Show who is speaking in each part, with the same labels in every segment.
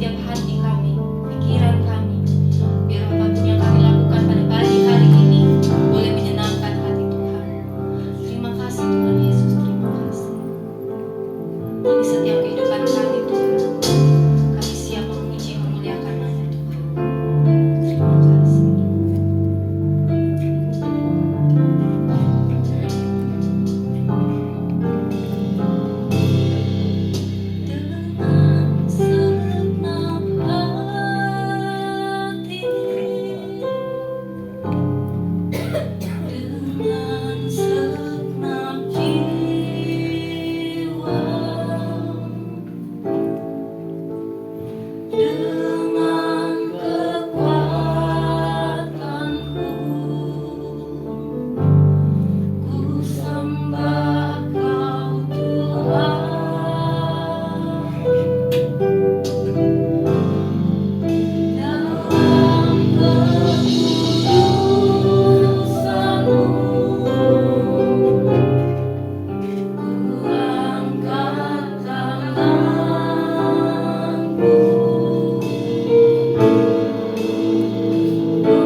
Speaker 1: setiap hati kami, pikiran kami. Biar apapun yang kami lakukan pada pagi hari ini boleh menyenangkan hati Tuhan. Terima kasih Tuhan Yesus, terima kasih. Di setiap kehidupan kami Tuhan, kami siap memuji memuliakan nama Tuhan. Terima kasih. Dengan segenap hati, dengan segenap jiwa, dengan kekuatanku, ku sembah Kau Tuhan. Dalam kekudusan-Mu, ku angkat tanganku, ku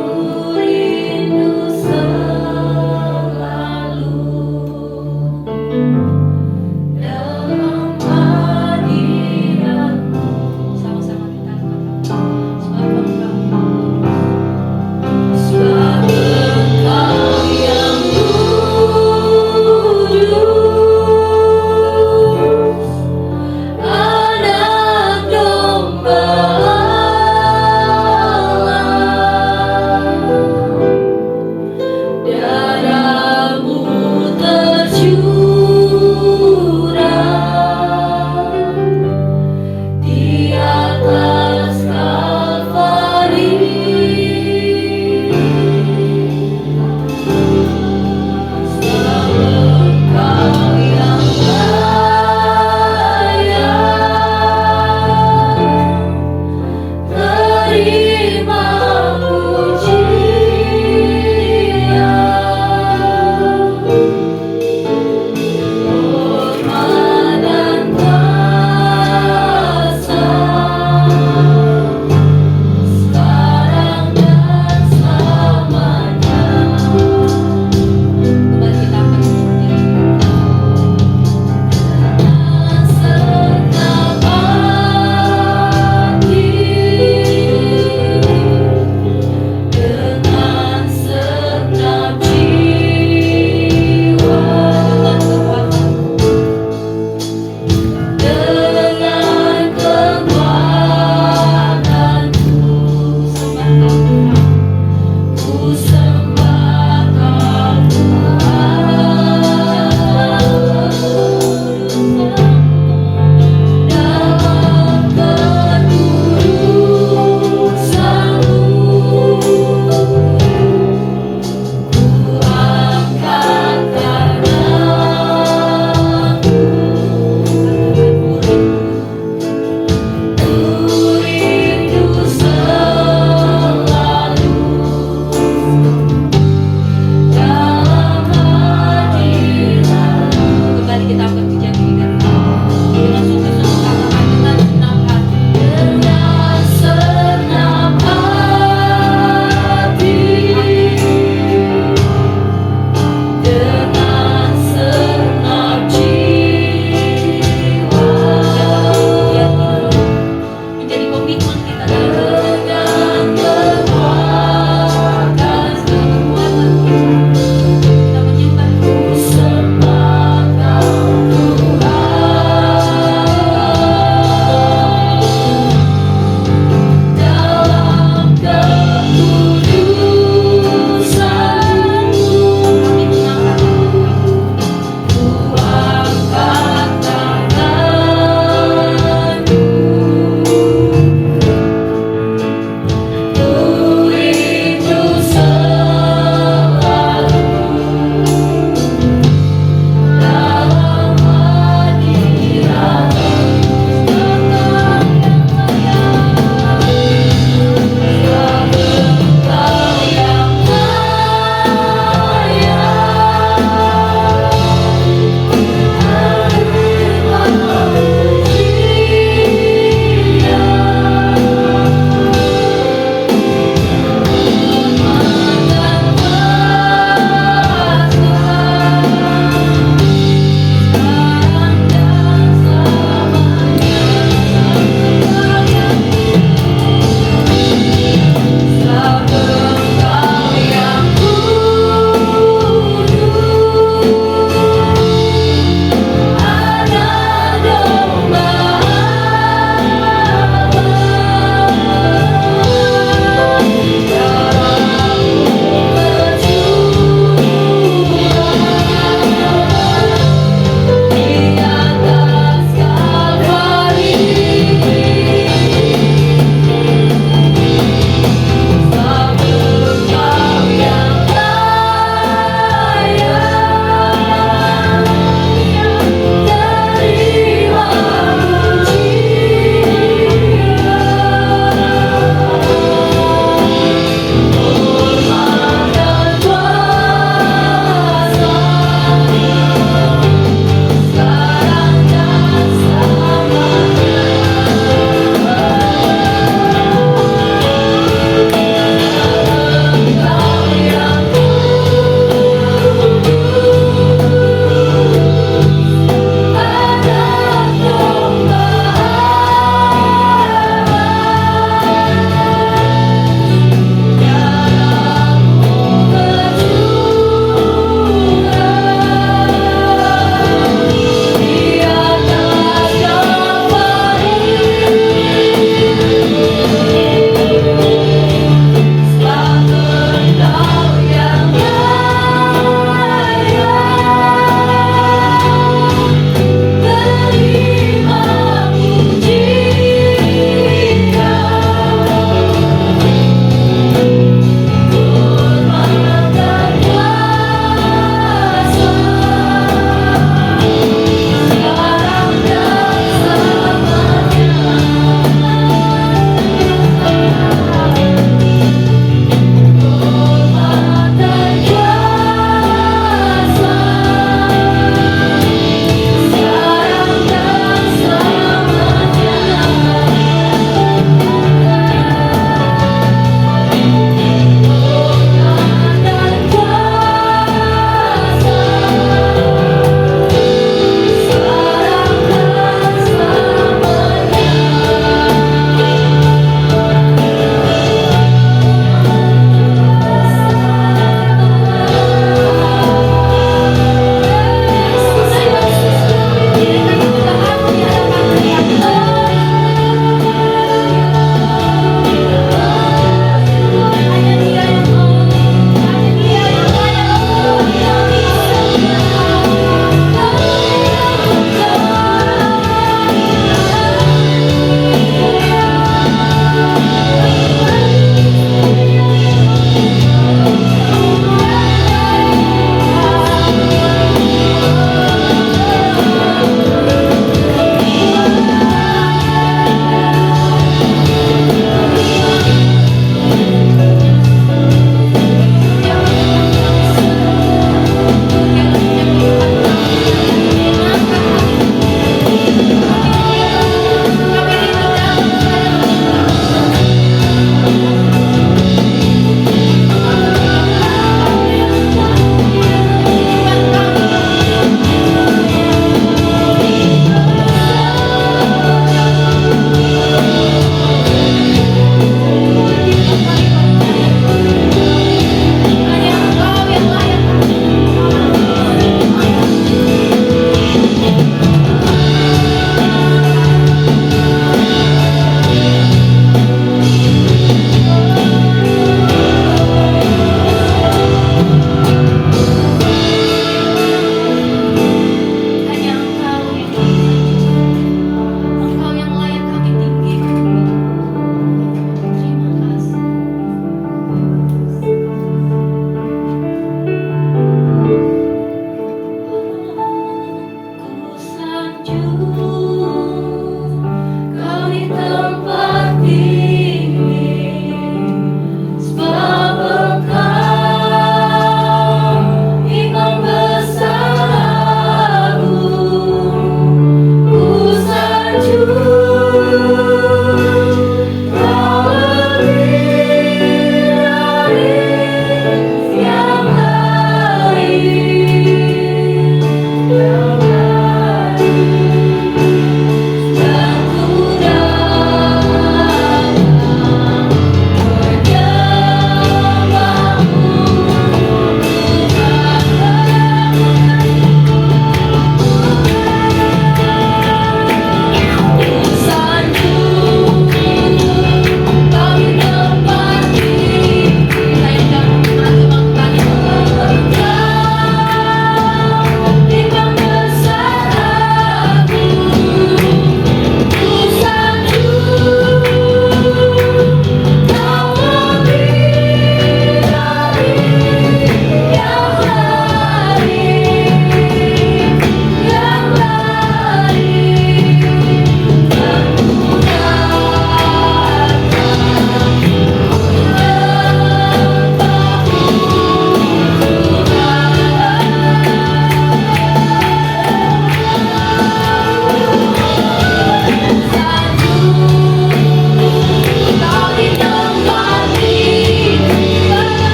Speaker 1: rindu selalu dalam hadirat-Mu. Sama-sama kita sebab Engkau yang kudus, Anak Domba Allah, darah-Mu tercurah di atas Kalvari. Sebab Engkau yang layak, terima pujian, hormat dan kuasa, sekarang dan selamanya. Kembali kita akan berdiri. Dengan segenap hati, dengan segenap jiwa, dengan kekuatanku, dengan kekuatanku, ku sembah Kau Tuhan. Dalam kekudusan-Mu, ku angkat tanganku, ku rindu selalu dalam hadirat. Kembali kita berpujian diri dengan sungguh-sungguh katakan dengan senang hati. Dengan senang hati, dengan segenap jiwa, menjadi komitmen kita dengan kekuatan, segala kekuatan kita menyembah, ku sembah Kau Tuhan. Dalam kekudusan-Mu, kami mengangkat, ku angkat tanganku,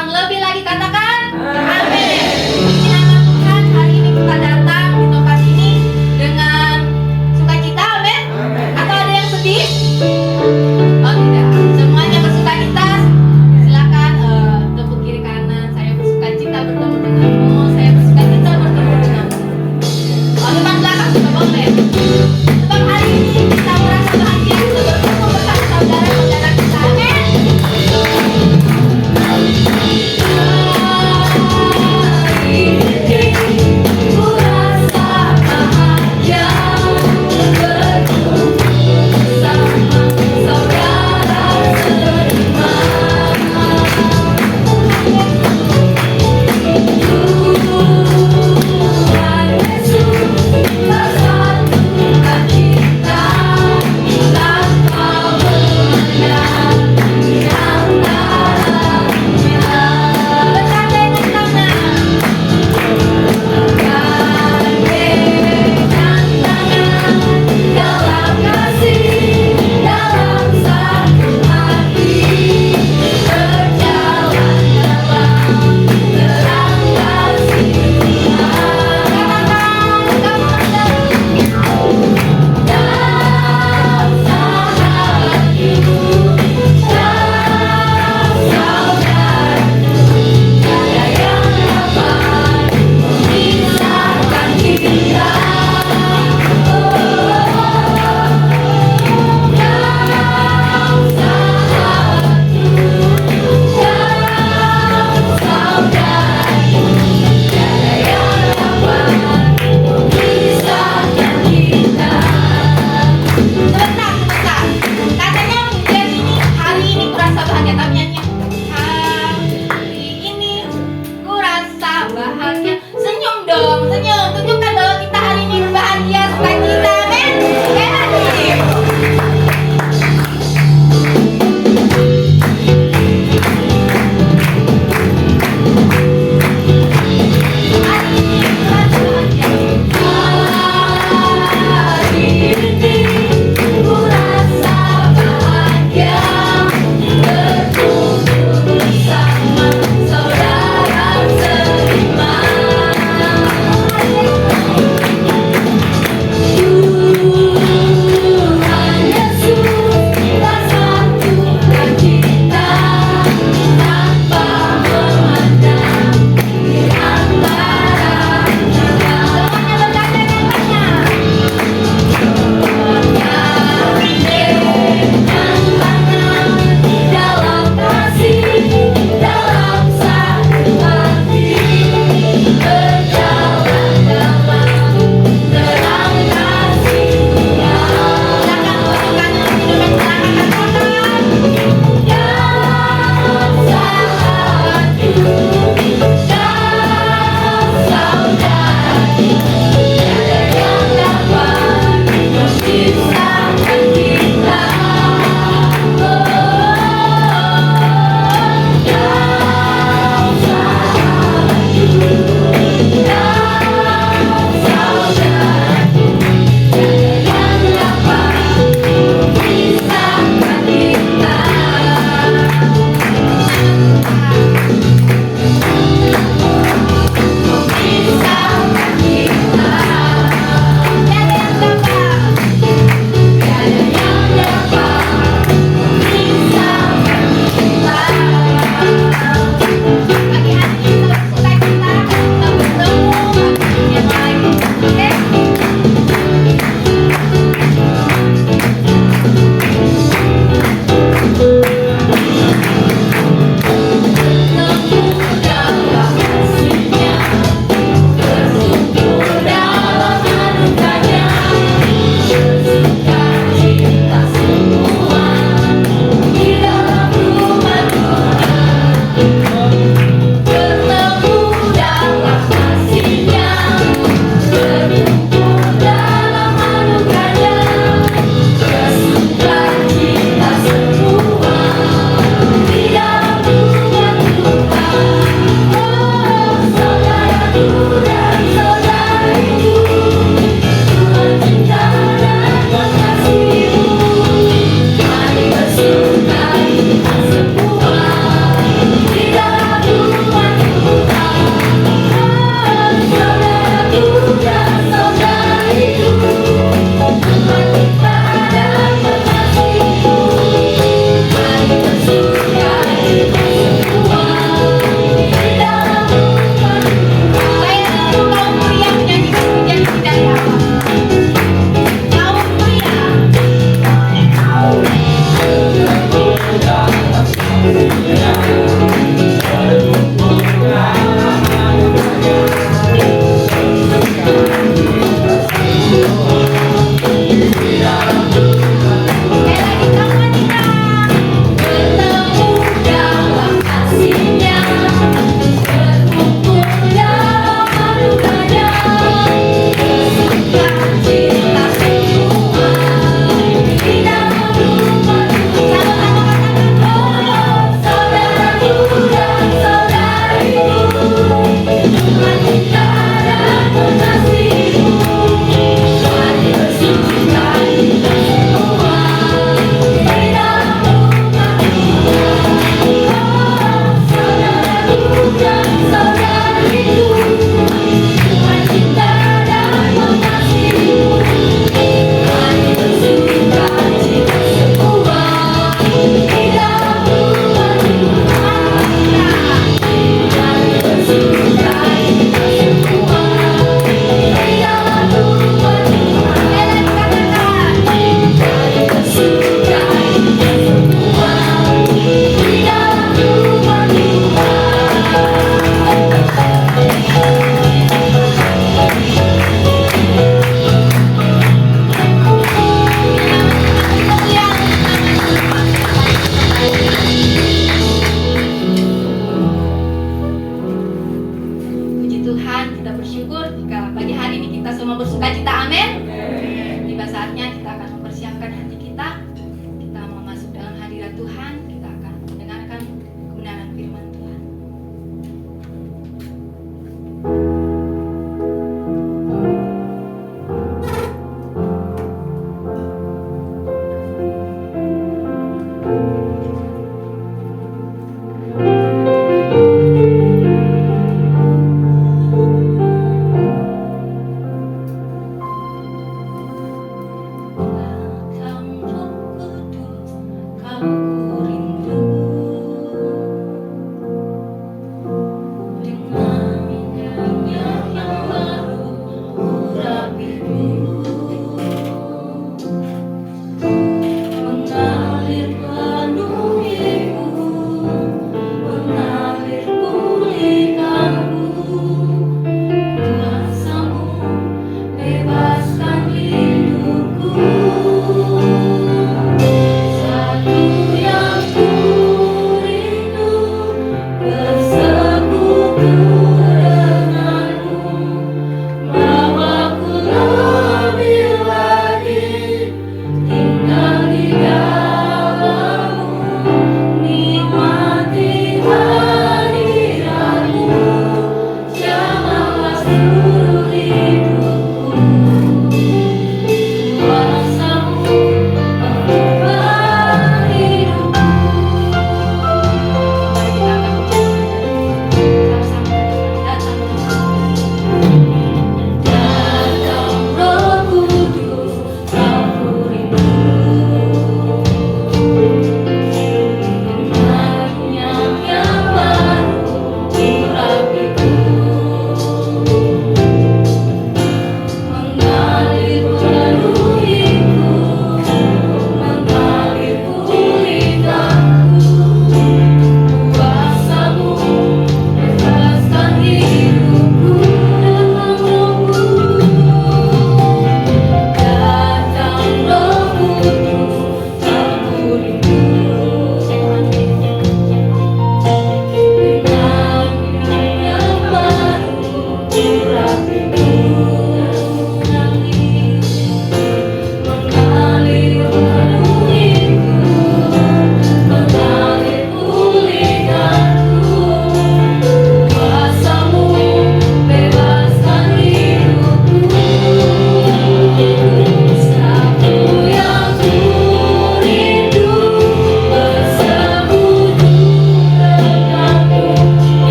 Speaker 1: Tuhan lebih lagi, katakan amin. Puji nama Tuhan, hari ini kita datang di tempat ini dengan sukacita, amin. Atau ada yang sedih? Oh tidak, semuanya bersukacita. Silakan tepuk kiri kanan. Saya bersukacita bertemu denganmu. Saya bersukacita bertemu denganmu. Oh, depan belakang juga boleh. Sebab hari ini kita merasa bahagia bisa bertemu bersama saudara-saudara kita, amin. Di dalam rumah Tuhan.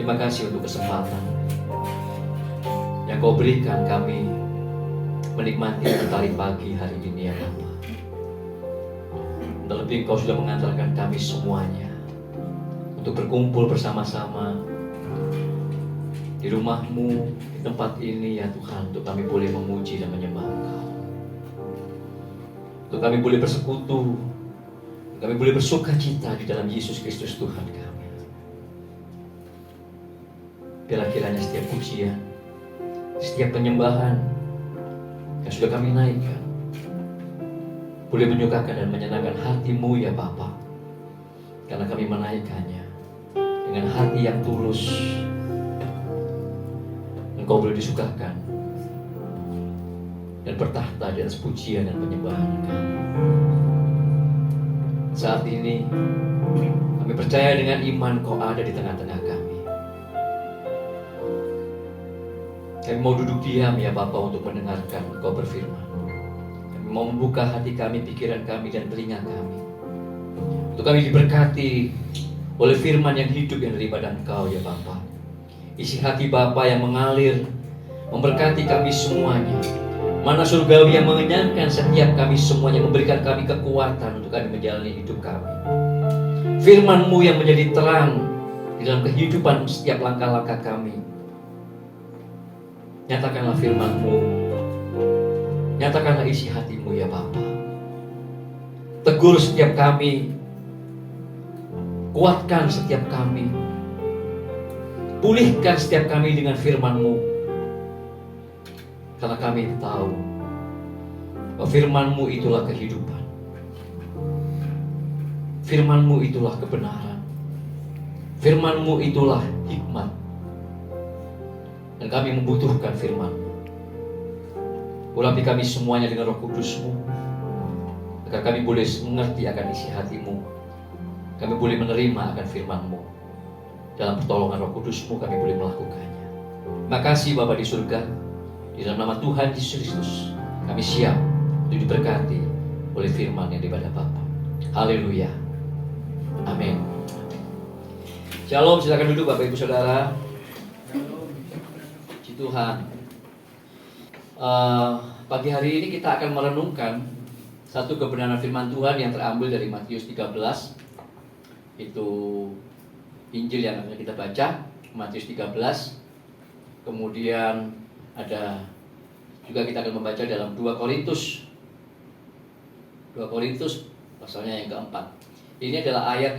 Speaker 2: Terima kasih untuk kesempatan yang Kau berikan kami menikmati hari pagi hari ini ya Bapa. Terlebih Kau sudah mengantarkan kami semuanya untuk berkumpul bersama-sama di rumah-Mu, di tempat ini ya Tuhan, untuk kami boleh memuji dan menyembah Engkau, untuk kami boleh bersekutu, untuk kami boleh bersuka cita di dalam Yesus Kristus Tuhan kami. Biarlah kiranya setiap pujian, setiap penyembahan yang sudah kami naikkan boleh menyukakan dan menyenangkan hati-Mu ya Bapa, karena kami menaikkannya dengan hati yang tulus. Engkau boleh disukakan dan bertahta di atas pujian dan penyembahan kami. Saat ini kami percaya dengan iman Kau ada di tengah-tengah kami. Kami mau duduk diam ya Bapa untuk mendengarkan Kau berfirman. Kami mau membuka hati kami, pikiran kami, dan telinga kami, untuk kami diberkati oleh firman yang hidup yang daripada Engkau ya Bapa. Isi hati Bapa yang mengalir memberkati kami semuanya. Mana surgawi yang mengenyangkan setiap kami semuanya, memberikan kami kekuatan untuk kami menjalani hidup kami. Firman-Mu yang menjadi terang di dalam kehidupan setiap langkah-langkah kami. Nyatakanlah firman-Mu, nyatakanlah isi hati-Mu ya Bapa. Tegur setiap kami, kuatkan setiap kami, pulihkan setiap kami dengan firman-Mu, karena kami tahu bahwa firman-Mu itulah kehidupan, firman-Mu itulah kebenaran, firman-Mu itulah hikmat. Dan kami membutuhkan firman-Mu. Urapi kami semuanya dengan Roh Kudus-Mu, agar kami boleh mengerti akan isi hati-Mu. Kami boleh menerima akan firman-Mu. Dalam pertolongan Roh Kudus-Mu kami boleh melakukannya. Terima kasih Bapa di surga. Di dalam nama Tuhan Yesus Kristus, kami siap untuk diberkati oleh firman yang daripada Bapa. Haleluya. Amin. Shalom, silakan duduk Bapak Ibu Saudara. Tuhan, pagi hari ini kita akan merenungkan satu kebenaran firman Tuhan yang terambil dari Matius 13. Itu Injil yang akan kita baca, Matius 13. Kemudian ada juga kita akan membaca dalam 2 Korintus pasalnya yang keempat. Ini adalah ayat-ayat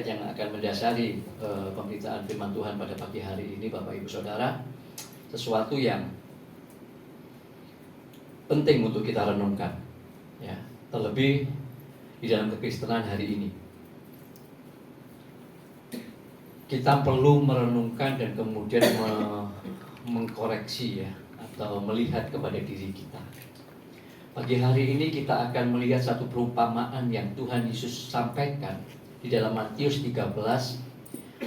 Speaker 2: yang akan mendasari pemberitaan firman Tuhan pada pagi hari ini Bapak Ibu Saudara. Sesuatu yang penting untuk kita renungkan ya, terlebih di dalam kekristenan hari ini. Kita perlu merenungkan dan kemudian mengkoreksi ya, atau melihat kepada diri kita. Pagi hari ini kita akan melihat satu perumpamaan yang Tuhan Yesus sampaikan di dalam Matius 13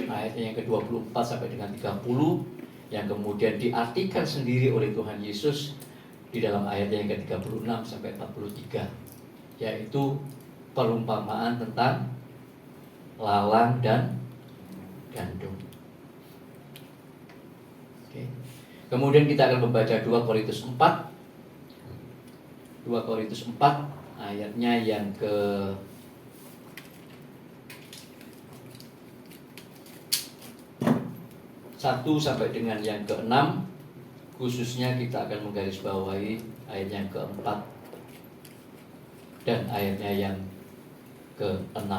Speaker 2: ayatnya yang ke-24 sampai dengan 30, yang kemudian diartikan sendiri oleh Tuhan Yesus di dalam ayatnya yang ke-36 sampai 43, yaitu perumpamaan tentang lalang dan gandum. Oke. Kemudian kita akan membaca 2 Korintus 4 ayatnya yang ke 1 sampai dengan yang ke-6. Khususnya kita akan menggarisbawahi ayat yang ke-4 dan ayatnya yang ke-6.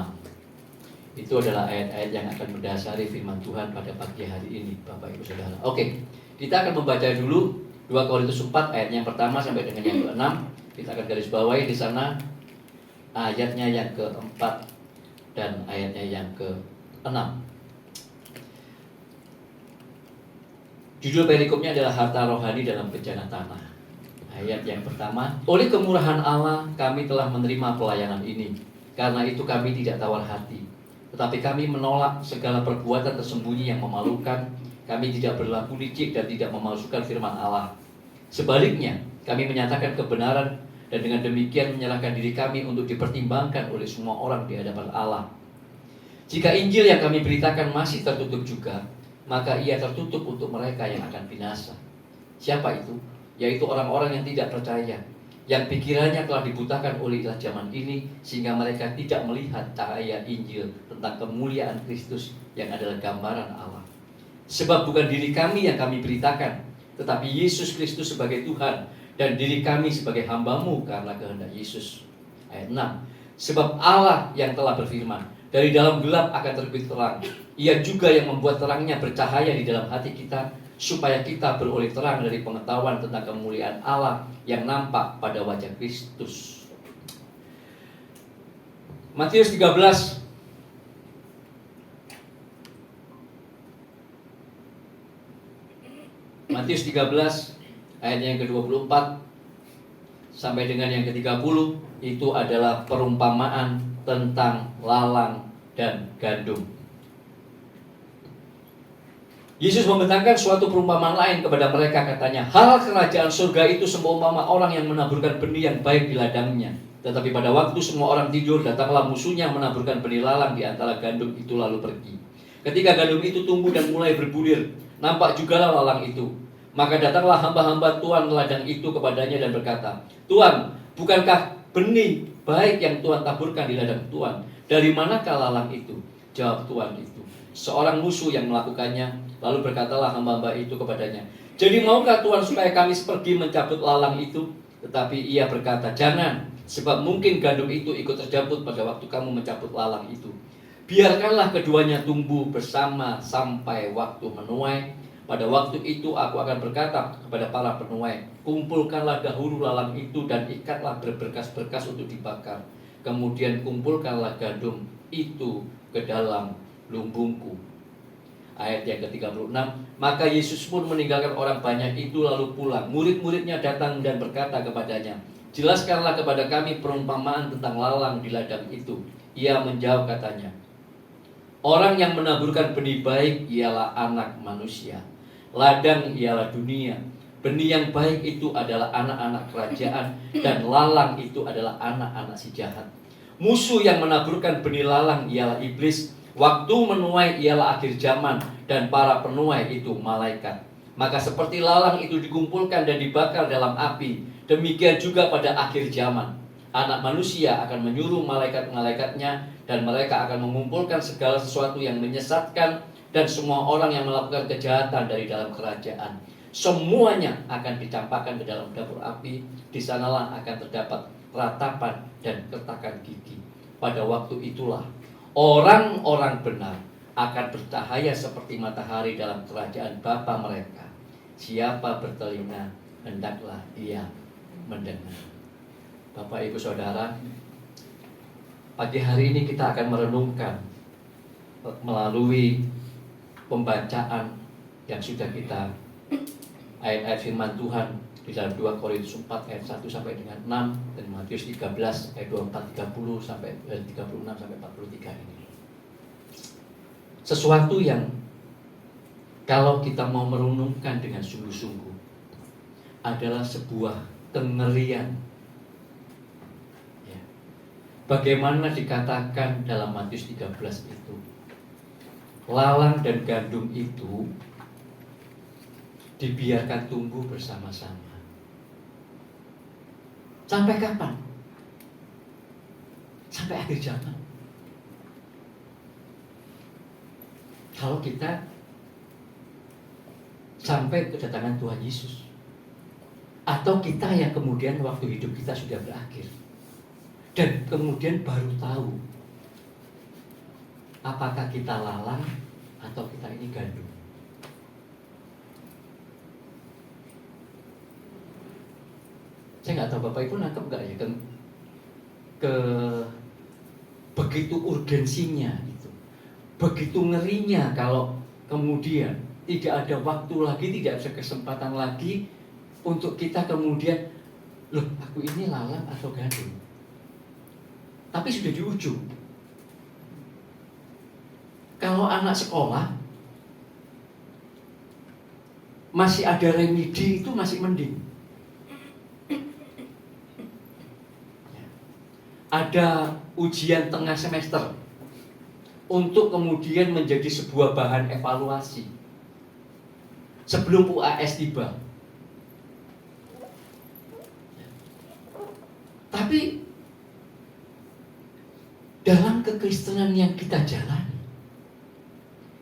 Speaker 2: Itu adalah ayat-ayat yang akan mendasari firman Tuhan pada pagi hari ini Bapak Ibu Saudara. Oke, kita akan membaca dulu 2 Korintus 4 ayatnya yang pertama sampai dengan yang ke-6. Kita akan garis bawahi di sana ayatnya yang ke-4 dan ayatnya yang ke-6. Judul perikopnya adalah harta rohani dalam bencana tanah. Ayat yang pertama, oleh kemurahan Allah kami telah menerima pelayanan ini. Karena itu kami tidak tawar hati, tetapi kami menolak segala perbuatan tersembunyi yang memalukan. Kami tidak berlaku licik dan tidak memalsukan firman Allah. Sebaliknya, kami menyatakan kebenaran dan dengan demikian menyerahkan diri kami untuk dipertimbangkan oleh semua orang di hadapan Allah. Jika Injil yang kami beritakan masih tertutup juga, maka ia tertutup untuk mereka yang akan binasa. Siapa itu? Yaitu orang-orang yang tidak percaya, yang pikirannya telah dibutakan oleh ilah zaman ini, sehingga mereka tidak melihat cahaya Injil tentang kemuliaan Kristus yang adalah gambaran Allah. Sebab bukan diri kami yang kami beritakan, tetapi Yesus Kristus sebagai Tuhan, dan diri kami sebagai hamba-Mu karena kehendak Yesus. Ayat 6. Sebab Allah yang telah berfirman, dari dalam gelap akan terbit terang. Ia juga yang membuat terangnya bercahaya di dalam hati kita, supaya kita beroleh terang dari pengetahuan tentang kemuliaan Allah yang nampak pada wajah Kristus. Matius 13 Matius 13 ayatnya yang ke-24 sampai dengan yang ke-30 itu adalah perumpamaan tentang lalang dan gandum. Yesus membentangkan suatu perumpamaan lain kepada mereka, katanya, hal kerajaan surga itu seumpama orang yang menaburkan benih yang baik di ladangnya. Tetapi pada waktu semua orang tidur, datanglah musuhnya menaburkan benih lalang di antara gandum itu lalu pergi. Ketika gandum itu tumbuh dan mulai berbulir, nampak jugalah lalang itu. Maka datanglah hamba-hamba Tuan ladang itu kepadanya dan berkata, Tuan, bukankah benih baik yang Tuan taburkan di ladang Tuan? Dari manakah lalang itu? Jawab Tuan itu, seorang musuh yang melakukannya. Lalu berkatalah hamba-hamba itu kepadanya, jadi maukah Tuan supaya kami pergi mencabut lalang itu? Tetapi ia berkata, jangan, sebab mungkin gandum itu ikut terjabut pada waktu kamu mencabut lalang itu. Biarkanlah keduanya tumbuh bersama sampai waktu menuai. Pada waktu itu aku akan berkata kepada para penuai, kumpulkanlah dahulu lalang itu dan ikatlah berberkas-berkas untuk dibakar. Kemudian kumpulkanlah gandum itu ke dalam lumbungku. Ayat yang ke-36, maka Yesus pun meninggalkan orang banyak itu lalu pulang. Murid-muridnya datang dan berkata kepadanya, jelaskanlah kepada kami perumpamaan tentang lalang di ladang itu. Ia menjawab katanya, orang yang menaburkan benih baik ialah anak manusia. Ladang ialah dunia. Benih yang baik itu adalah anak-anak kerajaan, dan lalang itu adalah anak-anak si jahat. Musuh yang menaburkan benih lalang ialah iblis. Waktu menuai ialah akhir zaman, dan para penuai itu malaikat. Maka seperti lalang itu dikumpulkan dan dibakar dalam api, demikian juga pada akhir zaman. Anak manusia akan menyuruh malaikat-malaikatnya, dan mereka akan mengumpulkan segala sesuatu yang menyesatkan dan semua orang yang melakukan kejahatan dari dalam kerajaan. Semuanya akan dicampakkan ke dalam dapur api. Di sanalah akan terdapat ratapan dan kertakan gigi. Pada waktu itulah orang-orang benar akan bercahaya seperti matahari dalam kerajaan Bapa mereka. Siapa bertelinga, hendaklah ia mendengar. Bapak, Ibu, Saudara, pagi hari ini kita akan merenungkan melalui pembacaan yang sudah kita ayat-ayat firman Tuhan di dalam 2 Korintus 4 ayat 1 sampai dengan 6 dan Matius 13 ayat 24 30 sampai 36 sampai 43 ini. Sesuatu yang kalau kita mau merenungkan dengan sungguh-sungguh adalah sebuah kengerian. Ya. Bagaimana dikatakan dalam Matius 13 itu, lalang dan gandum itu dibiarkan tumbuh bersama-sama. Sampai kapan? Sampai akhir zaman. Kalau kita sampai kedatangan Tuhan Yesus, atau kita yang kemudian waktu hidup kita sudah berakhir dan kemudian baru tahu apakah kita lalang atau kita ini gandum. Saya nggak tahu Bapak Ibu nangkep nggak ya ke begitu urgensinya itu, begitu ngerinya kalau kemudian tidak ada waktu lagi, tidak ada kesempatan lagi untuk kita kemudian, loh aku ini lalang atau gandum? Tapi sudah di ujung. Kalau anak sekolah masih ada remedi itu masih mending. Ada ujian tengah semester. untuk kemudian menjadi sebuah bahan evaluasi sebelum UAS tiba. Tapi dalam kekristenan yang kita jalani,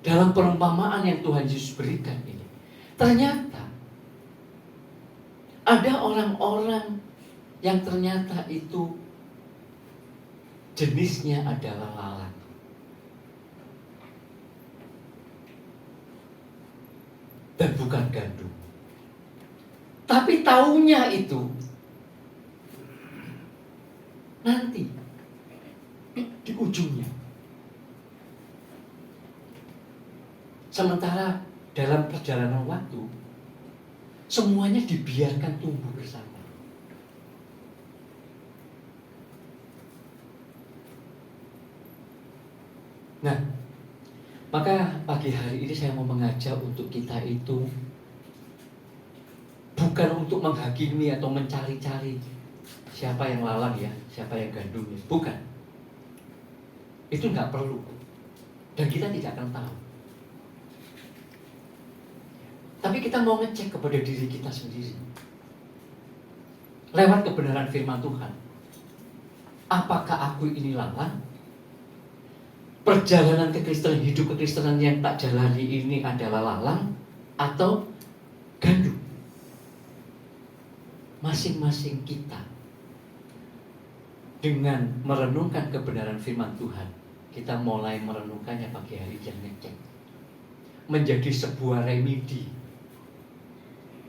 Speaker 2: dalam perumpamaan yang Tuhan Yesus berikan ini, ternyata ada orang-orang yang ternyata itu jenisnya adalah lalat. Dan bukan gandum. Tapi taunya itu nanti di ujungnya. Sementara dalam perjalanan waktu semuanya dibiarkan tumbuh bersama. Nah, maka pagi hari ini saya mau mengajak untuk kita itu bukan untuk menghakimi atau mencari-cari siapa yang lalang ya, siapa yang gandum ya. Bukan. Itu nggak perlu. Dan kita tidak akan tahu. Tapi kita mau ngecek kepada diri kita sendiri. Lewat kebenaran firman Tuhan. Apakah aku ini lalang? Perjalanan kekristenan, hidup kekristenan yang tak jalani ini adalah lalang atau gandum? Masing-masing kita dengan merenungkan kebenaran firman Tuhan, kita mulai merenungkannya pagi hari dan ngecek menjadi sebuah remedi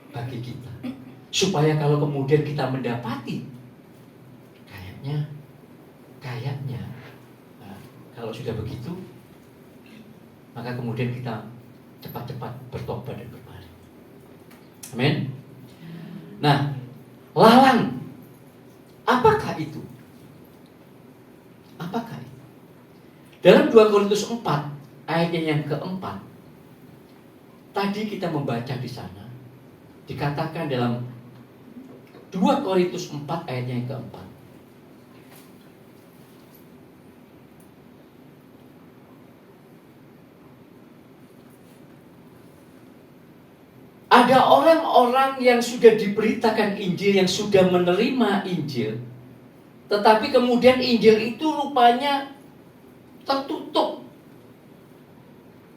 Speaker 2: bagi kita, supaya kalau kemudian kita mendapati kayaknya kalau sudah begitu, maka kemudian kita cepat-cepat bertobat dan berbalik. Amin. Nah, lalang, apakah itu? Apakah itu? Dalam 2 Korintus 4 ayatnya yang keempat, tadi kita membaca di sana, dikatakan dalam 2 Korintus 4 ayatnya yang keempat, ada orang-orang yang sudah diberitakan Injil, yang sudah menerima Injil, tetapi kemudian Injil itu rupanya tertutup,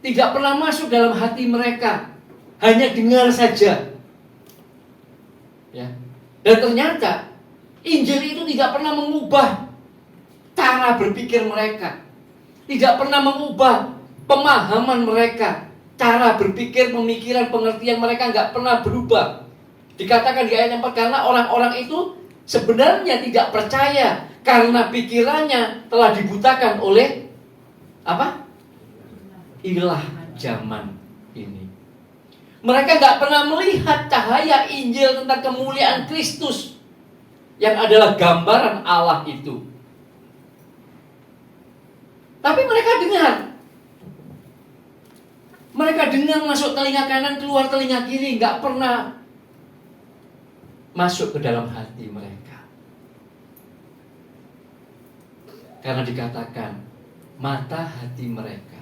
Speaker 2: tidak pernah masuk dalam hati mereka, hanya dengar saja. Ya. Dan ternyata Injil itu tidak pernah mengubah cara berpikir mereka, tidak pernah mengubah pemahaman mereka. Cara berpikir, pemikiran, pengertian mereka nggak pernah berubah. Dikatakan di ayat 4, karena orang-orang itu sebenarnya tidak percaya karena pikirannya telah dibutakan oleh apa? Ilah zaman ini. Mereka nggak pernah melihat cahaya Injil tentang kemuliaan Kristus yang adalah gambaran Allah itu. Tapi mereka dengar. Mereka dengar masuk telinga kanan, keluar telinga kiri, nggak pernah masuk ke dalam hati mereka. Karena dikatakan mata hati mereka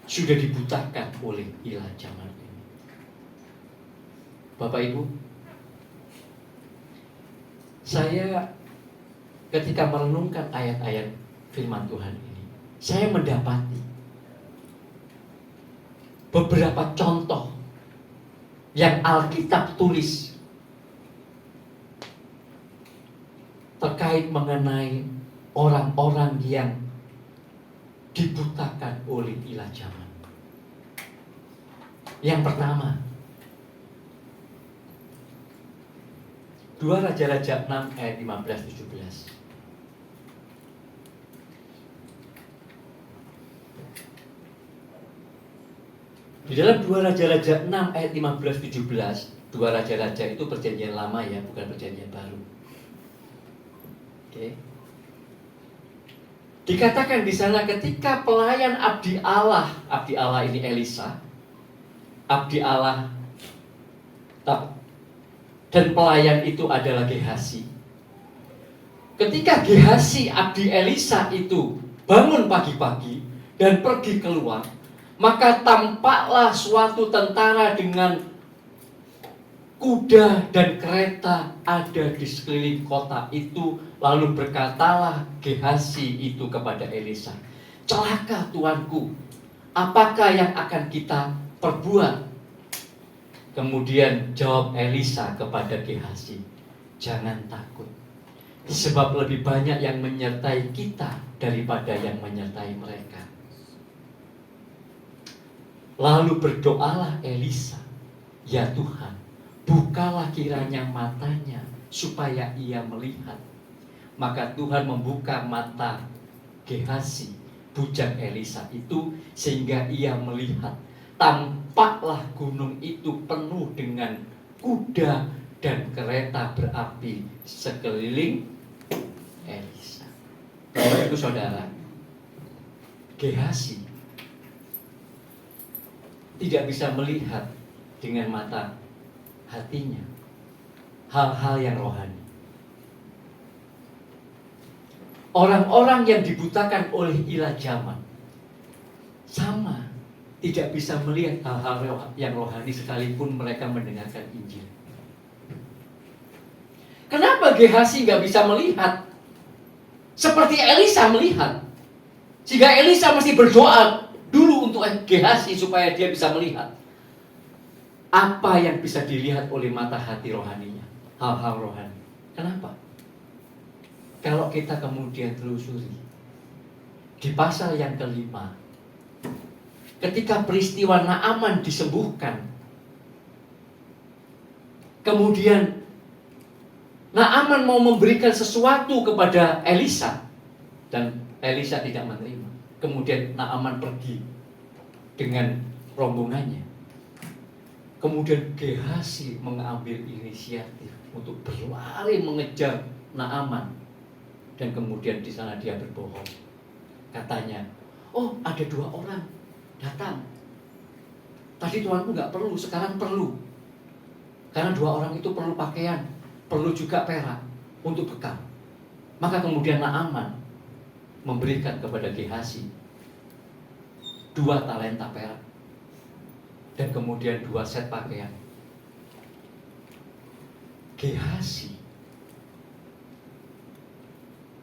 Speaker 2: sudah dibutakan oleh ilah zaman ini. Bapak Ibu, saya ketika merenungkan ayat-ayat firman Tuhan ini, saya mendapati beberapa contoh yang Alkitab tulis terkait mengenai orang-orang yang dibutakan oleh ilah zaman. Yang pertama, 2 Raja-Raja 6 ayat 15-17. Di dalam 2 Raja-Raja 6 ayat 15-17, 2 Raja-Raja itu perjanjian lama ya, bukan perjanjian baru. Oke. Dikatakan di sana ketika pelayan abdi Allah ini Elisa, abdi Allah dan pelayan itu adalah Gehasi. Ketika Gehasi abdi Elisa itu bangun pagi-pagi dan pergi keluar, maka tampaklah suatu tentara dengan kuda dan kereta ada di sekeliling kota itu. Lalu berkatalah Gehazi itu kepada Elisa, celaka tuanku, apakah yang akan kita perbuat? Kemudian jawab Elisa kepada Gehazi, jangan takut, sebab lebih banyak yang menyertai kita daripada yang menyertai mereka. Lalu berdoalah Elisa, ya Tuhan, bukalah kiranya matanya supaya ia melihat. Maka Tuhan membuka mata Gehazi, bujang Elisa itu, sehingga ia melihat. Tampaklah gunung itu penuh dengan kuda dan kereta berapi sekeliling Elisa. Bapak Ibu Saudara, Gehazi tidak bisa melihat dengan mata hatinya hal-hal yang rohani. Orang-orang yang dibutakan oleh ilah zaman sama, tidak bisa melihat hal-hal yang rohani sekalipun mereka mendengarkan Injil. Kenapa Gehazi nggak bisa melihat seperti Elisa melihat? Sehingga Elisa mesti berdoa dulu untuk Gehazi supaya dia bisa melihat apa yang bisa dilihat oleh mata hati rohaninya, hal-hal rohani. Kenapa? Kalau kita kemudian telusuri di pasal yang kelima, ketika peristiwa Naaman disembuhkan, kemudian Naaman mau memberikan sesuatu kepada Elisa, dan Elisa tidak menerima. Kemudian Naaman pergi dengan rombongannya. Kemudian Gehazi mengambil inisiatif untuk berlari mengejar Naaman, dan kemudian di sana dia berbohong. Katanya, oh ada 2 orang datang. Tadi tuanku nggak perlu, sekarang perlu. Karena 2 orang itu perlu pakaian, perlu juga perak untuk bekal. Maka kemudian Naaman memberikan kepada Gehazi 2 talenta perak dan kemudian 2 set pakaian. Gehazi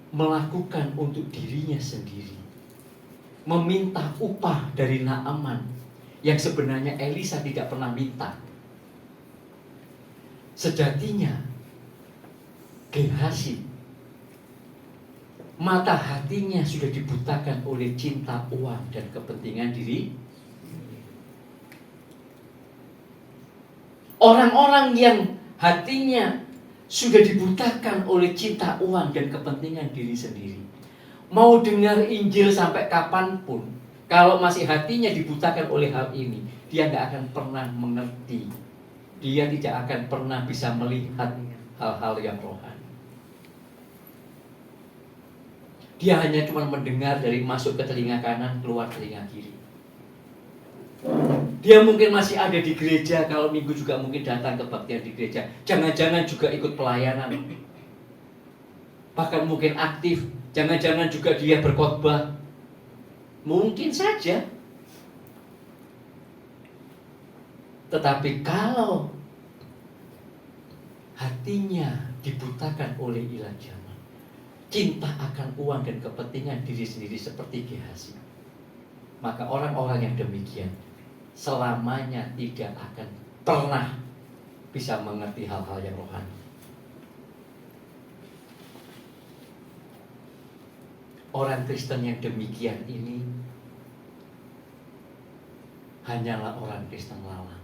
Speaker 2: melakukan untuk dirinya sendiri, meminta upah dari Naaman yang sebenarnya Elisa tidak pernah minta. Sejatinya Gehazi, mata hatinya sudah dibutakan oleh cinta uang dan kepentingan diri. Orang-orang yang hatinya sudah dibutakan oleh cinta uang dan kepentingan diri sendiri, mau dengar Injil sampai kapanpun, kalau masih hatinya dibutakan oleh hal ini, dia nggak akan pernah mengerti. Dia tidak akan pernah bisa melihat hal-hal yang rohani. Dia hanya cuma mendengar dari masuk ke telinga kanan, keluar telinga kiri. Dia mungkin masih ada di gereja, kalau minggu juga mungkin datang kebaktian di gereja. Jangan-jangan juga ikut pelayanan. Bahkan mungkin aktif. Jangan-jangan juga dia berkhotbah. Mungkin saja. Tetapi kalau hatinya dibutakan oleh ilah zaman, cinta akan uang dan kepentingan diri sendiri seperti Gehazi, maka orang-orang yang demikian selamanya tidak akan pernah bisa mengerti hal-hal yang rohani. Orang Kristen yang demikian ini hanyalah orang Kristen lalang.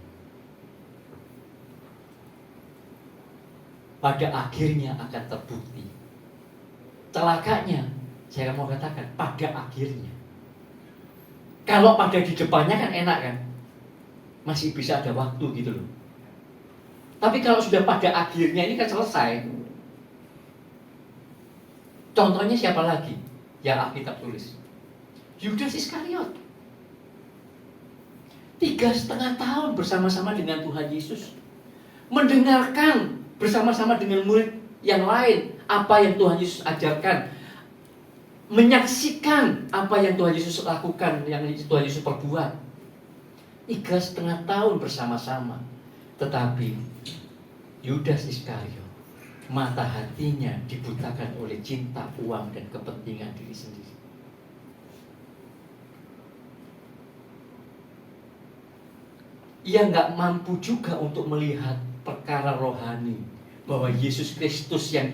Speaker 2: Pada akhirnya akan terbukti. Celakanya, saya mau katakan, pada akhirnya. Kalau pada di depannya kan enak kan, masih bisa ada waktu gitu loh. Tapi kalau sudah pada akhirnya ini kan selesai. Contohnya siapa lagi yang Alkitab tulis? Yudas Iskariot. 3,5 tahun bersama-sama dengan Tuhan Yesus, mendengarkan bersama-sama dengan murid yang lain apa yang Tuhan Yesus ajarkan. menyaksikan apa yang Tuhan Yesus lakukan, yang Tuhan Yesus perbuat. 3,5 tahun bersama-sama. Tetapi Yudas Iskariot, mata hatinya dibutakan oleh cinta, uang, dan kepentingan diri sendiri. Ia nggak mampu juga untuk melihat perkara rohani, bahwa Yesus Kristus yang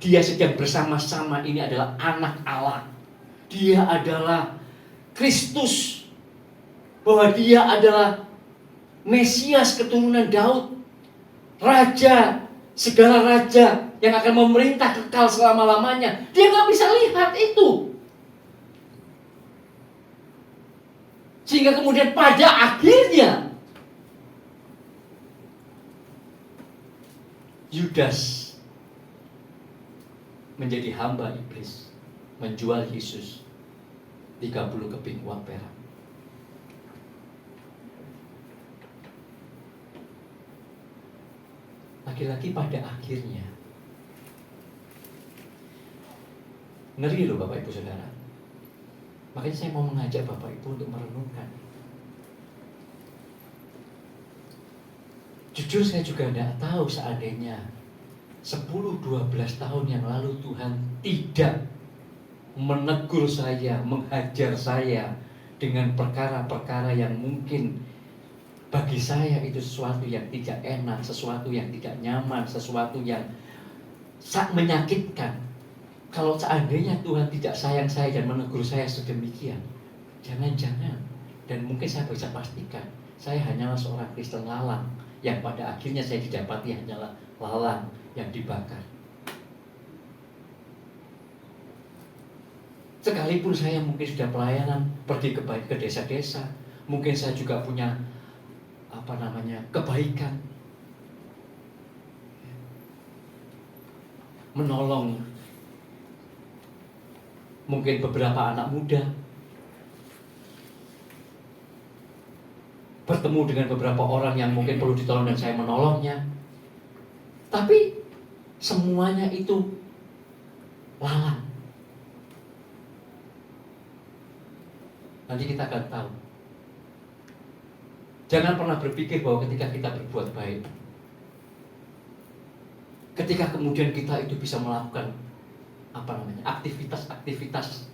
Speaker 2: dia sedang bersama-sama ini adalah anak Allah. Dia adalah Kristus, bahwa dia adalah Mesias keturunan Daud, Raja, segala raja yang akan memerintah kekal selama-lamanya. Dia nggak bisa lihat itu. Sehingga kemudian pada akhirnya Yudas menjadi hamba iblis, menjual Yesus 30 keping uang perak. Laki-laki pada akhirnya, ngeri loh Bapak Ibu Saudara. Makanya saya mau mengajak Bapak Ibu untuk merenungkan. Jujur saya juga tidak tahu seandainya 10-12 tahun yang lalu Tuhan tidak menegur saya, menghajar saya dengan perkara-perkara yang mungkin bagi saya itu sesuatu yang tidak enak, sesuatu yang tidak nyaman, sesuatu yang menyakitkan. Kalau seandainya Tuhan tidak sayang saya dan menegur saya sedemikian, jangan-jangan, dan mungkin saya bisa pastikan, saya hanyalah seorang Kristen lalang, yang pada akhirnya saya didapati hanyalah lalang yang dibakar. Sekalipun saya mungkin sudah pelayanan, pergi ke desa-desa, mungkin saya juga punya kebaikan, menolong mungkin beberapa anak muda, bertemu dengan beberapa orang yang mungkin perlu ditolong dan saya menolongnya. Tapi semuanya itu lalang. Nanti kita akan tahu. Jangan pernah berpikir bahwa ketika kita berbuat baik, ketika kemudian kita itu bisa melakukan aktivitas-aktivitas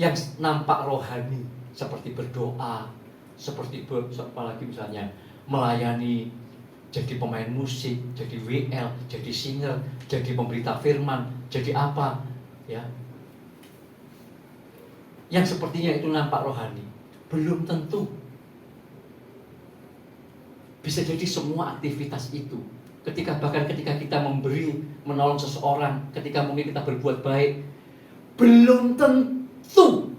Speaker 2: yang nampak rohani, seperti berdoa, seperti apalagi misalnya melayani, jadi pemain musik, jadi WL, jadi singer, jadi pemberita firman, jadi apa, ya, yang sepertinya itu nampak rohani. Belum tentu. Bisa jadi semua aktivitas itu, bahkan ketika kita memberi, menolong seseorang, ketika mungkin kita berbuat baik, belum tentu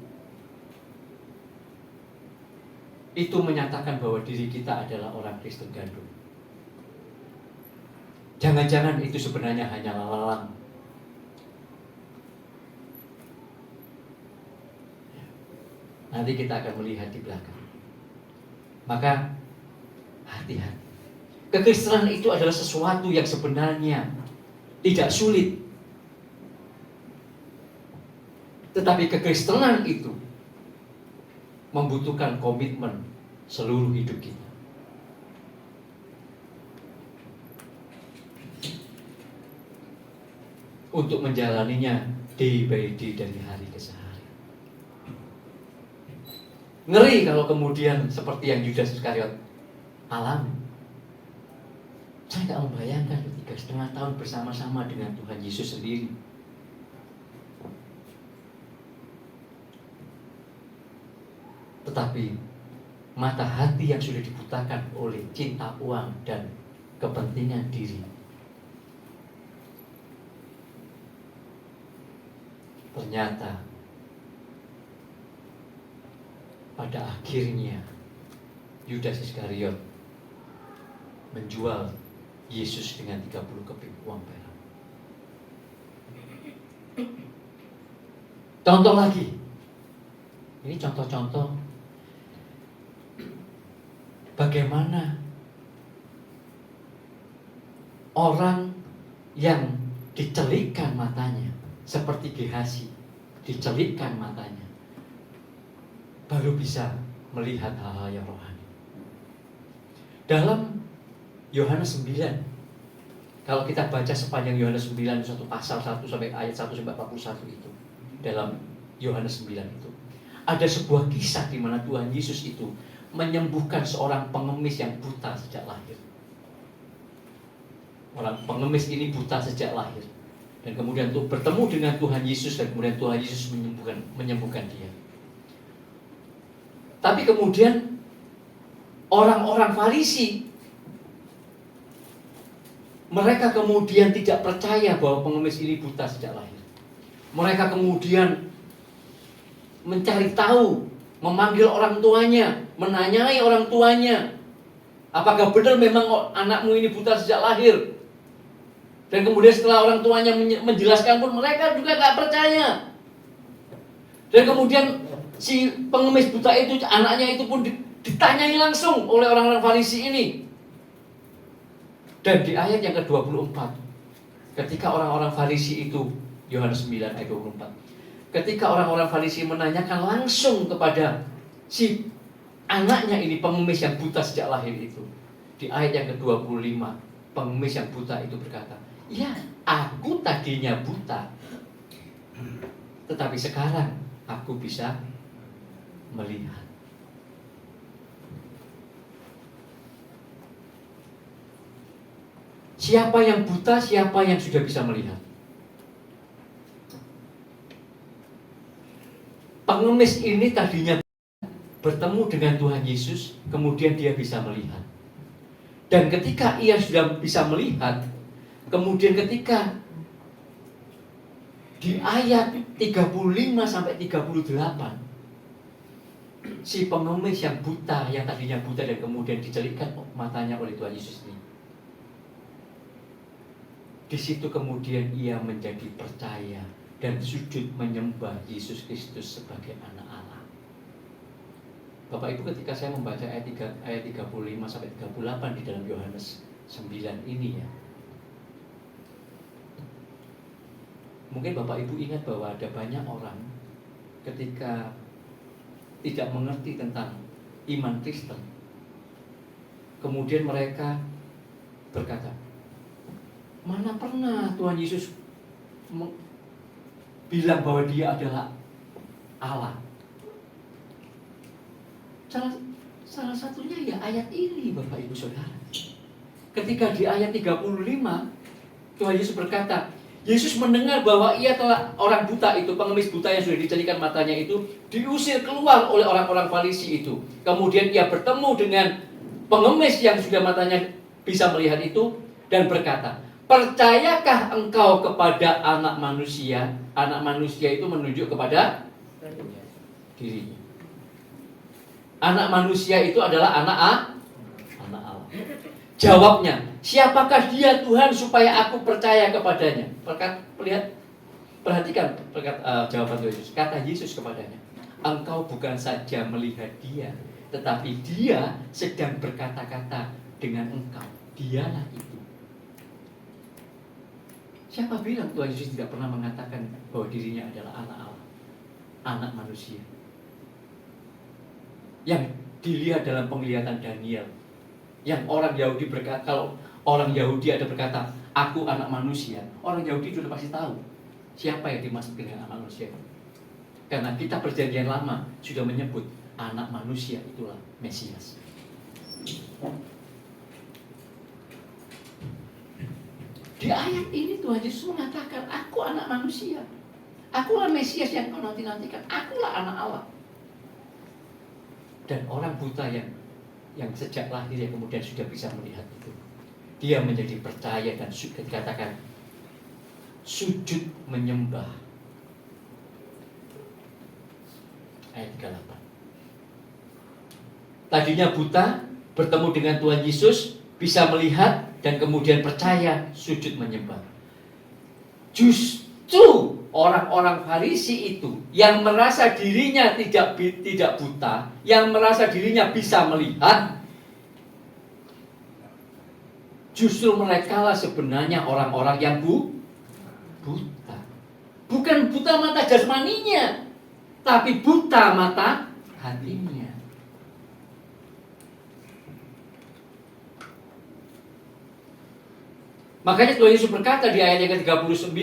Speaker 2: itu menyatakan bahwa diri kita adalah orang Kristen gandum. Jangan-jangan itu sebenarnya hanya lalang. Nanti kita akan melihat di belakang. Maka hati-hati. Kekristenan itu adalah sesuatu yang sebenarnya tidak sulit. Tetapi kekristenan itu membutuhkan komitmen seluruh hidup kita. Untuk menjalaninya day by day, dari hari ke hari. Ngeri kalau kemudian seperti yang Yudas Iskariot alami. Saya tidak membayangkan 3,5 tahun bersama-sama dengan Tuhan Yesus sendiri. Tetapi mata hati yang sudah dibutakan oleh cinta uang dan kepentingan diri, ternyata pada akhirnya Yudas Iskariot menjual Yesus dengan 30 keping uang perak. Contoh lagi. Ini contoh-contoh bagaimana orang yang dicelikkan matanya seperti Gehazi dicelikkan matanya, baru bisa melihat hal-hal yang rohani. Dalam Yohanes 9, kalau kita baca sepanjang Yohanes 9, satu pasal 1 sampai ayat 1 sampai 41 itu, dalam Yohanes 9 itu ada sebuah kisah di mana Tuhan Yesus itu menyembuhkan seorang pengemis yang buta sejak lahir. Orang pengemis ini buta sejak lahir, dan kemudian tuh bertemu dengan Tuhan Yesus, dan kemudian Tuhan Yesus menyembuhkan dia. Tapi kemudian orang-orang Farisi, mereka kemudian tidak percaya bahwa pengemis ini buta sejak lahir. Mereka kemudian mencari tahu, memanggil orang tuanya, menanyai orang tuanya, apakah benar memang anakmu ini buta sejak lahir? Dan kemudian setelah orang tuanya menjelaskan pun mereka juga gak percaya. Dan kemudian si pengemis buta itu, anaknya itu pun ditanyai langsung oleh orang-orang Farisi ini. Dan di ayat yang ke-24, ketika orang-orang Farisi itu, Yohanes 9 ayat 24, ketika orang-orang Farisi menanyakan langsung kepada si anaknya ini, pengemis yang buta sejak lahir itu, di ayat yang ke-25, pengemis yang buta itu berkata, "Ya, aku tadinya buta, tetapi sekarang aku bisa melihat." Siapa yang buta, siapa yang sudah bisa melihat? Pengemis ini tadinya bertemu dengan Tuhan Yesus, kemudian dia bisa melihat. Dan ketika ia sudah bisa melihat, kemudian ketika di ayat 35 sampai 38, si pengemis yang buta, yang tadinya buta dan kemudian dicelikkan matanya oleh Tuhan Yesus ini, di situ kemudian ia menjadi percaya dan sujud menyembah Yesus Kristus sebagai anak Allah. Bapak Ibu, ketika saya membaca ayat 35 sampai 38 di dalam Yohanes 9 ini ya, mungkin Bapak Ibu ingat bahwa ada banyak orang ketika tidak mengerti tentang iman Kristen, kemudian mereka berkata, mana pernah Tuhan Yesus bilang bahwa dia adalah Allah. Salah satunya ya ayat ini, Bapak Ibu Saudara. Ketika di ayat 35 Tuhan Yesus berkata, Yesus mendengar bahwa ia telah, orang buta itu, pengemis buta yang sudah dicelikan matanya itu, diusir keluar oleh orang-orang Farisi itu. Kemudian ia bertemu dengan pengemis yang sudah matanya bisa melihat itu, dan berkata, percayakah engkau kepada anak manusia? Anak manusia itu menunjuk kepada dirinya. Anak manusia itu adalah anak Allah. Jawabnya, siapakah dia Tuhan supaya aku percaya kepadanya? Perhatikan jawaban Tuhan Yesus. Kata Yesus kepadanya, engkau bukan saja melihat dia, tetapi dia sedang berkata-kata dengan engkau. Dialah itu. Siapa bilang Tuhan Yesus tidak pernah mengatakan bahwa dirinya adalah anak Allah, anak manusia? Yang dilihat dalam penglihatan Daniel, yang orang Yahudi berkata, kalau orang Yahudi ada berkata, aku anak manusia, orang Yahudi sudah pasti tahu siapa yang dimaksud dengan anak manusia. Karena kitab Perjanjian Lama sudah menyebut anak manusia itulah Mesias. Di ayat ini Tuhan Yesus mengatakan, aku anak manusia, akulah Mesias yang kau nanti-nantikan, akulah anak Allah. Dan orang buta yang sejak lahir yang kemudian sudah bisa melihat itu, dia menjadi percaya dan dikatakan sujud menyembah. Ayat 38. Tadinya buta, bertemu dengan Tuhan Yesus, bisa melihat dan kemudian percaya, sujud menyembah. Justru orang-orang Farisi itu yang merasa dirinya tidak buta, yang merasa dirinya bisa melihat, justru mereka lah sebenarnya orang-orang yang buta. Bukan buta mata jasmaninya, tapi buta mata hatinya. Makanya Tuhan Yesus berkata di ayat yang ke-39,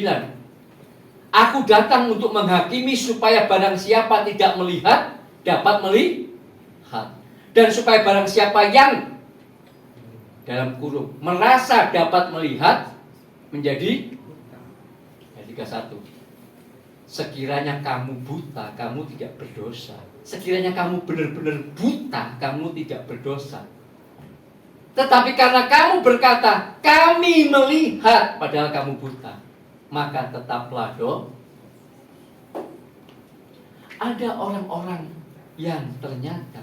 Speaker 2: Aku datang untuk menghakimi supaya barang siapa tidak melihat, dapat melihat. Dan supaya barang siapa yang dalam kurung merasa dapat melihat, menjadi ayat 31. Sekiranya kamu buta, kamu tidak berdosa. Sekiranya kamu benar-benar buta, kamu tidak berdosa. Tetapi karena kamu berkata, kami melihat, padahal kamu buta, maka tetaplah Ada orang-orang yang ternyata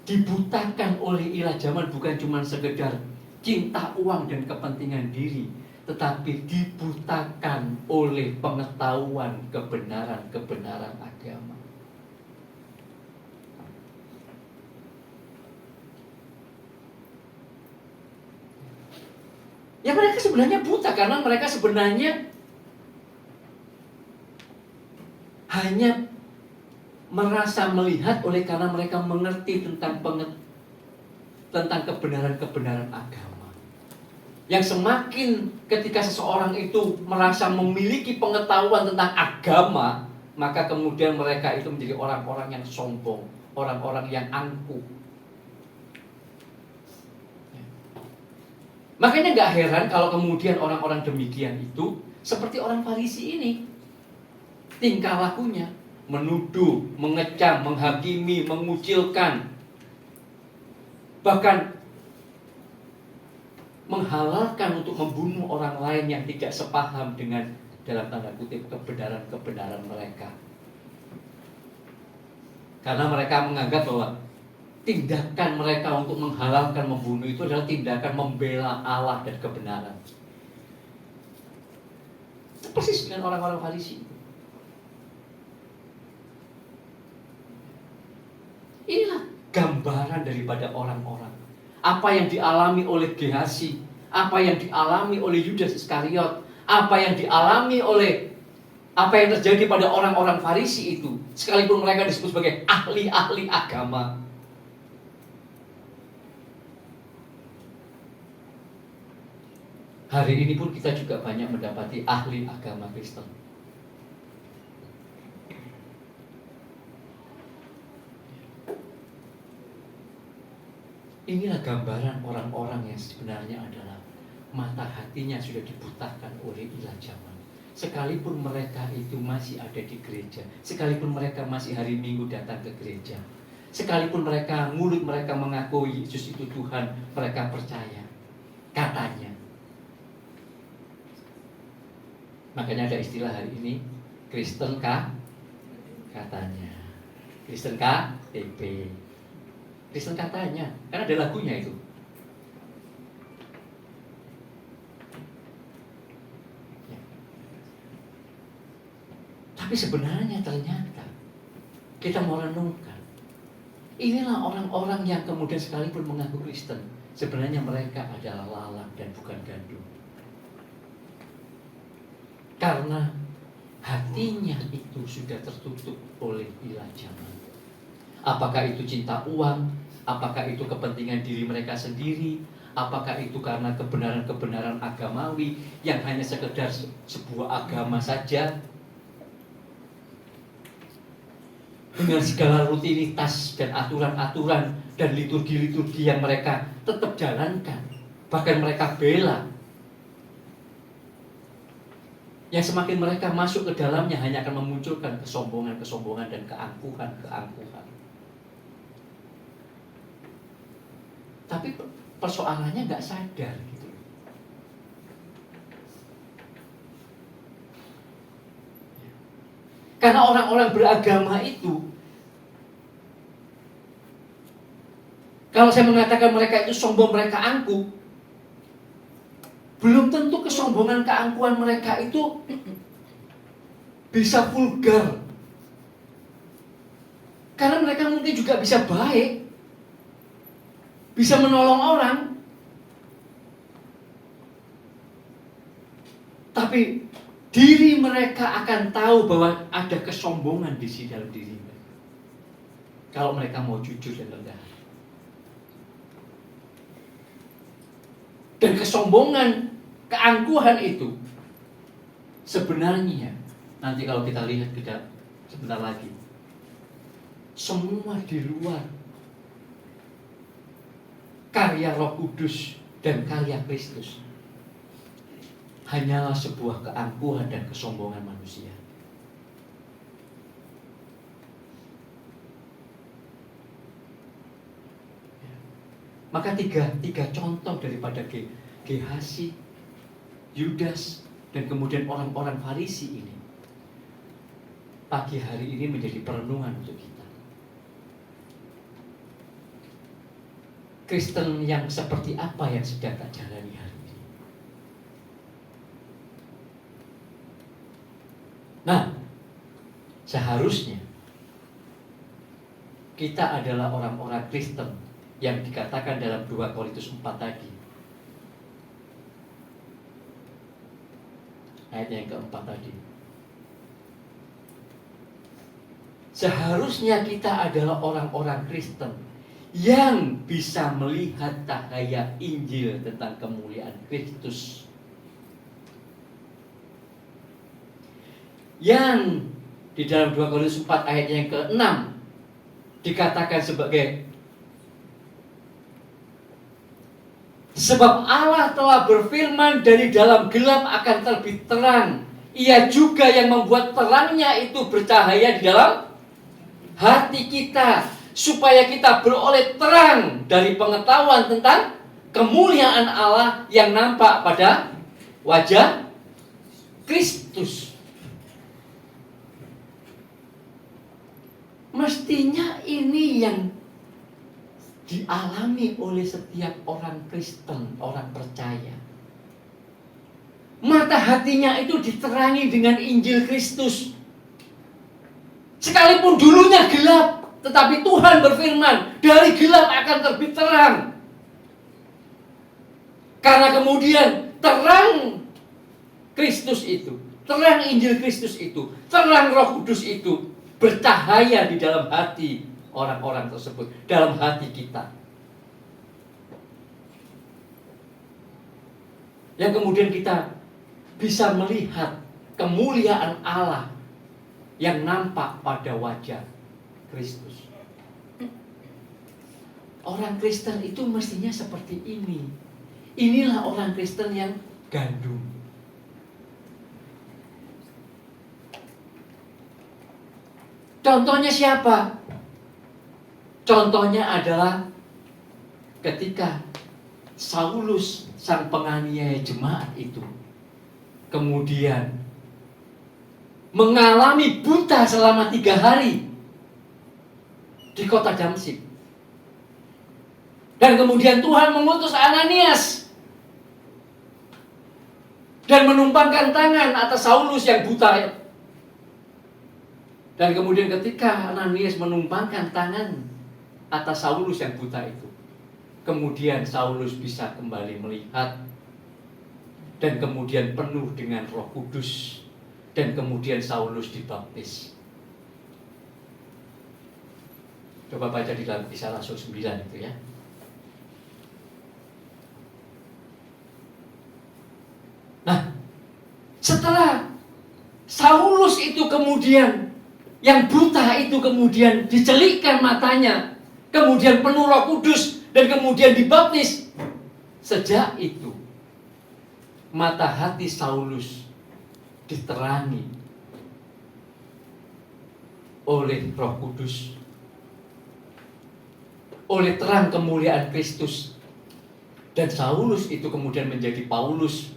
Speaker 2: dibutakan oleh ilah zaman, bukan cuma sekedar cinta uang dan kepentingan diri, tetapi dibutakan oleh pengetahuan kebenaran agama. Ya mereka sebenarnya buta karena mereka sebenarnya hanya merasa melihat oleh karena mereka mengerti tentang kebenaran agama. Yang semakin ketika seseorang itu merasa memiliki pengetahuan tentang agama, maka kemudian mereka itu menjadi orang-orang yang sombong, orang-orang yang angkuh. Makanya gak heran kalau kemudian orang-orang demikian itu seperti orang Farisi ini. Tingkah lakunya menuduh, mengecam, menghakimi, mengucilkan, bahkan menghalalkan untuk membunuh orang lain yang tidak sepaham dengan, dalam tanda kutip, kebenaran mereka. Karena mereka menganggap bahwa tindakan mereka untuk menghalalkan membunuh itu adalah tindakan membela Allah dan kebenaran. Persis dengan orang-orang Farisi. Inilah gambaran daripada orang-orang. Apa yang dialami oleh Gehazi, apa yang dialami oleh Yudas Iskariot, apa yang terjadi pada orang-orang Farisi itu, sekalipun mereka disebut sebagai ahli-ahli agama. Hari ini pun kita juga banyak mendapati ahli agama Kristen. Inilah gambaran orang-orang yang sebenarnya adalah mata hatinya sudah dibutakan oleh ilah zaman. Sekalipun mereka itu masih ada di gereja, sekalipun mereka masih hari Minggu datang ke gereja, sekalipun mulut mereka mengakui Yesus itu Tuhan, mereka percaya katanya. Makanya ada istilah hari ini, Kristen katanya, Kristen KTP, Kristen katanya, karena ada lagunya itu. Ya. Tapi sebenarnya ternyata kita mau renungkan, inilah orang-orang yang kemudian sekalipun mengaku Kristen, sebenarnya mereka adalah lalat dan bukan gandum. Karena hatinya itu sudah tertutup oleh ilah zaman. Apakah itu cinta uang, apakah itu kepentingan diri mereka sendiri, apakah itu karena kebenaran-kebenaran agamawi yang hanya sekedar sebuah agama saja, dengan segala rutinitas dan aturan-aturan dan liturgi-liturgi yang mereka tetap jalankan, bahkan mereka bela. Yang semakin mereka masuk ke dalamnya hanya akan memunculkan kesombongan dan keangkuhan. Tapi persoalannya nggak sadar gitu. Karena orang-orang beragama itu, kalau saya mengatakan mereka itu sombong, mereka angkuh, belum tentu kesombongan keangkuhan mereka itu bisa vulgar. Karena mereka mungkin juga bisa baik, bisa menolong orang. Tapi diri mereka akan tahu bahwa ada kesombongan di dalam diri mereka. Kalau mereka mau jujur dan rendah hati. Dan kesombongan, keangkuhan itu sebenarnya nanti kalau kita lihat sebentar lagi, semua di luar karya Roh Kudus dan karya Kristus hanyalah sebuah keangkuhan dan kesombongan manusia. Maka tiga contoh daripada Gehasi, Yudas, dan kemudian orang-orang Farisi ini pagi hari ini menjadi perenungan untuk kita. Kristen yang seperti apa yang sedang tak jalani hari ini? Nah, seharusnya kita adalah orang-orang Kristen yang dikatakan dalam 2 Korintus 4 tadi. Ayat yang keempat tadi. Seharusnya kita adalah orang-orang Kristen yang bisa melihat cahaya Injil tentang kemuliaan Kristus. Yang di dalam 2 Korintus 4 ayat yang ke-6 dikatakan sebagai, sebab Allah telah berfirman, dari dalam gelap akan terbit terang. Ia juga yang membuat terangnya itu bercahaya di dalam hati kita, supaya kita beroleh terang dari pengetahuan tentang kemuliaan Allah yang nampak pada wajah Kristus. Mestinya ini yang dialami oleh setiap orang Kristen, orang percaya. Mata hatinya itu diterangi dengan Injil Kristus. Sekalipun dulunya gelap, tetapi Tuhan berfirman, dari gelap akan terbit terang. Karena kemudian terang Kristus itu, terang Injil Kristus itu, terang Roh Kudus itu bercahaya di dalam hati orang-orang tersebut, dalam hati kita. Yang kemudian kita bisa melihat kemuliaan Allah yang nampak pada wajah Kristus. Orang Kristen itu mestinya seperti ini. Inilah orang Kristen yang gandum. Contohnya siapa? Contohnya adalah ketika Saulus, sang penganiaya jemaat itu, kemudian mengalami buta selama 3 hari di kota Damsyik. Dan kemudian Tuhan mengutus Ananias dan menumpangkan tangan atas Saulus yang buta. Dan kemudian ketika Ananias menumpangkan tangan atas Saulus yang buta itu, kemudian Saulus bisa kembali melihat, dan kemudian penuh dengan Roh Kudus, dan kemudian Saulus dibaptis. Coba baca di dalam Kisah Rasul 9 itu ya. Nah, setelah Saulus itu kemudian, yang buta itu kemudian dicelikkan matanya, kemudian penuh Roh Kudus, dan kemudian dibaptis. Sejak itu mata hati Saulus diterangi oleh Roh Kudus, oleh terang kemuliaan Kristus. Dan Saulus itu kemudian menjadi Paulus.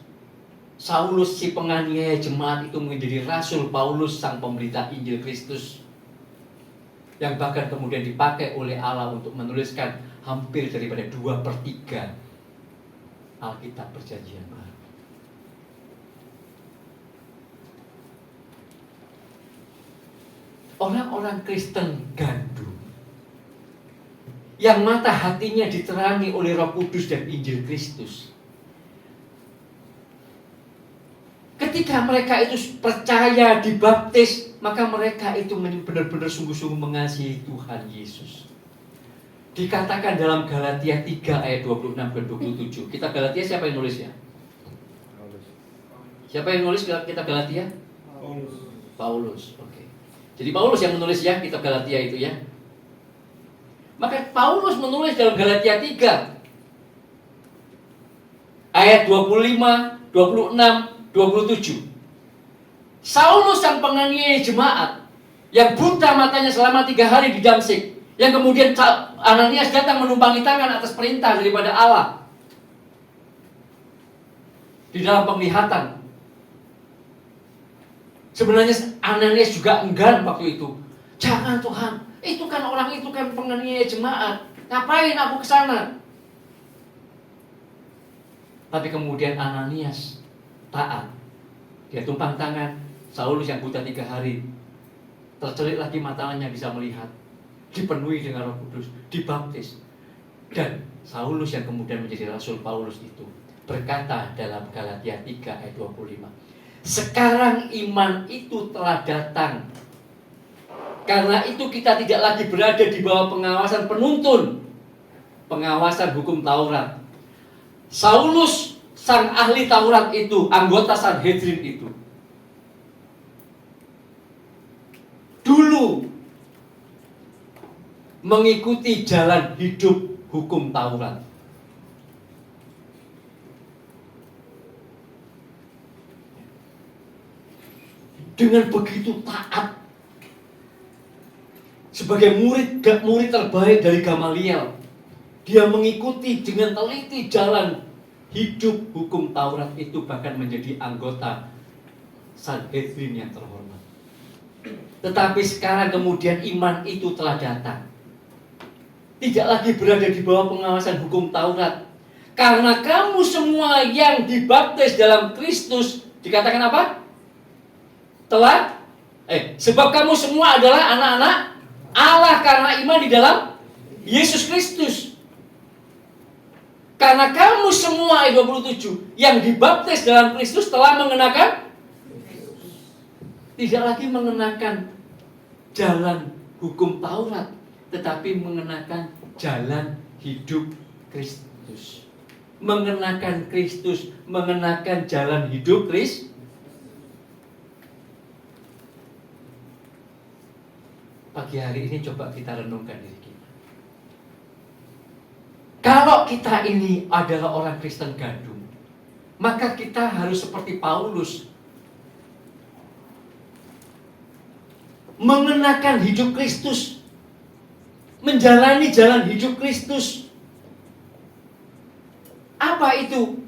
Speaker 2: Saulus si penganiaya jemaat itu menjadi Rasul Paulus, sang pemberita Injil Kristus, yang bahkan kemudian dipakai oleh Allah untuk menuliskan hampir daripada 2/3 Alkitab Perjanjian Baru. Orang-orang Kristen gandum yang mata hatinya diterangi oleh Roh Kudus dan Injil Kristus, ketika mereka itu percaya, dibaptis, maka mereka itu benar-benar sungguh-sungguh mengasihi Tuhan Yesus. Dikatakan dalam Galatia 3 ayat 26 dan 27. Kitab Galatia siapa yang nulis ya? Siapa yang nulis kitab Galatia? Paulus. Oke. Jadi Paulus yang menulis ya kitab Galatia itu ya. Maka Paulus menulis dalam Galatia 3 ayat 25, 26, 27. Saulus yang penganiaya jemaat, yang buta matanya selama 3 hari di Damsyik, yang kemudian Ananias datang menumpangi tangan atas perintah daripada Allah di dalam penglihatan. Sebenarnya Ananias juga enggan waktu itu. Jangan Tuhan, itu kan orang itu kan penganiaya jemaat, ngapain aku ke sana? Tapi kemudian Ananias taat. Dia tumpang tangan. Saulus yang buta 3 hari tercelik lagi matanya, bisa melihat, dipenuhi dengan Roh Kudus, dibaptis. Dan Saulus yang kemudian menjadi Rasul Paulus itu berkata dalam Galatia 3 ayat 25, sekarang iman itu telah datang. Karena itu kita tidak lagi berada di bawah pengawasan penuntun, pengawasan hukum Taurat. Saulus, sang ahli Taurat itu, anggota Sanhedrin itu, dulu mengikuti jalan hidup hukum Taurat. Dengan begitu taat, sebagai murid terbaik dari Gamaliel, dia mengikuti dengan teliti jalan hidup hukum Taurat itu, bahkan menjadi anggota Sanhedrin yang terhormat. Tetapi sekarang kemudian iman itu telah datang. Tidak lagi berada di bawah pengawasan hukum Taurat. Karena kamu semua yang dibaptis dalam Kristus, dikatakan apa? Sebab kamu semua adalah anak-anak Allah karena iman di dalam Yesus Kristus. Karena kamu semua, ayat 27, yang dibaptis dalam Kristus telah mengenakan, tidak lagi mengenakan jalan hukum Taurat, tetapi mengenakan jalan hidup Kristus. Mengenakan Kristus, mengenakan jalan hidup Kristus. Pagi hari ini coba kita renungkan diri kita. Kalau kita ini adalah orang Kristen gandum, maka kita harus seperti Paulus, mengenakan hidup Kristus, menjalani jalan hidup Kristus. Apa itu?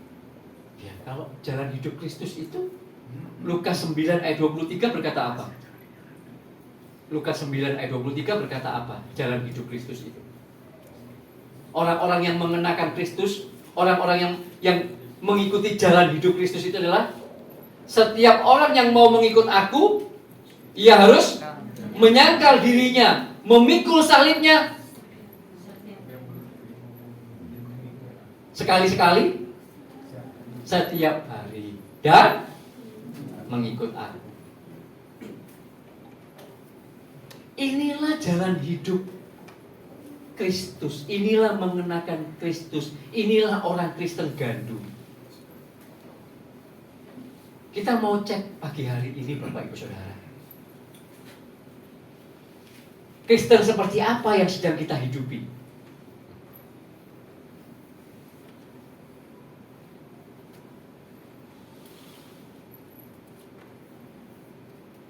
Speaker 2: Ya, kalau jalan hidup Kristus itu, Lukas 9 ayat 23 berkata apa? Lukas 9 ayat 23 berkata apa? Jalan hidup Kristus itu. Orang-orang yang mengenakan Kristus, orang-orang yang mengikuti jalan hidup Kristus itu adalah setiap orang yang mau mengikut aku, ia harus menyangkal dirinya, memikul salibnya sekali-sekali, setiap hari, dan mengikut aku. Inilah jalan hidup Kristus. Inilah mengenakan Kristus. Inilah orang Kristen gandum. Kita mau cek pagi hari ini, Bapak Ibu Saudara, Kristen seperti apa yang sedang kita hidupi?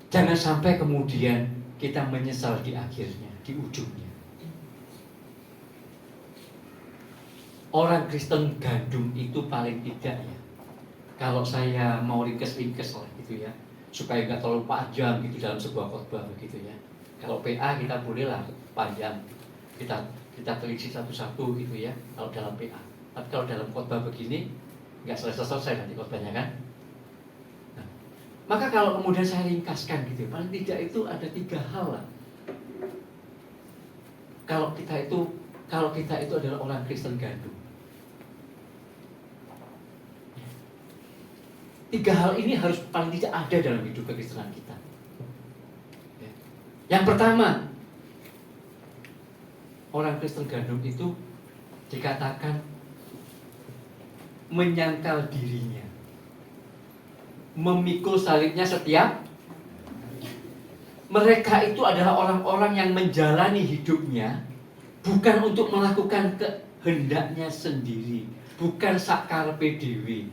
Speaker 2: Jangan sampai kemudian kita menyesal di akhirnya, di ujungnya. Orang Kristen gandum itu paling tidak ya, kalau saya mau ringkes-ringkes lah gitu ya, supaya nggak terlalu panjang gitu dalam sebuah khotbah begitu ya. Kalau PA kita bolehlah panjang, kita teliti satu-satu gitu ya, kalau dalam PA. Tapi kalau dalam khotbah begini nggak selesai nanti khotbahnya kan. Maka kalau kemudian saya ringkaskan gitu, paling tidak itu ada 3 hal lah. Kalau kita itu adalah orang Kristen gandum. Tiga hal ini harus paling tidak ada dalam hidup kekristenan kita. Yang pertama, orang Kristen gandum itu dikatakan menyangkal dirinya, memikul salibnya setiap. Mereka itu adalah orang-orang yang menjalani hidupnya bukan untuk melakukan kehendaknya sendiri, bukan sak karepe dhewe.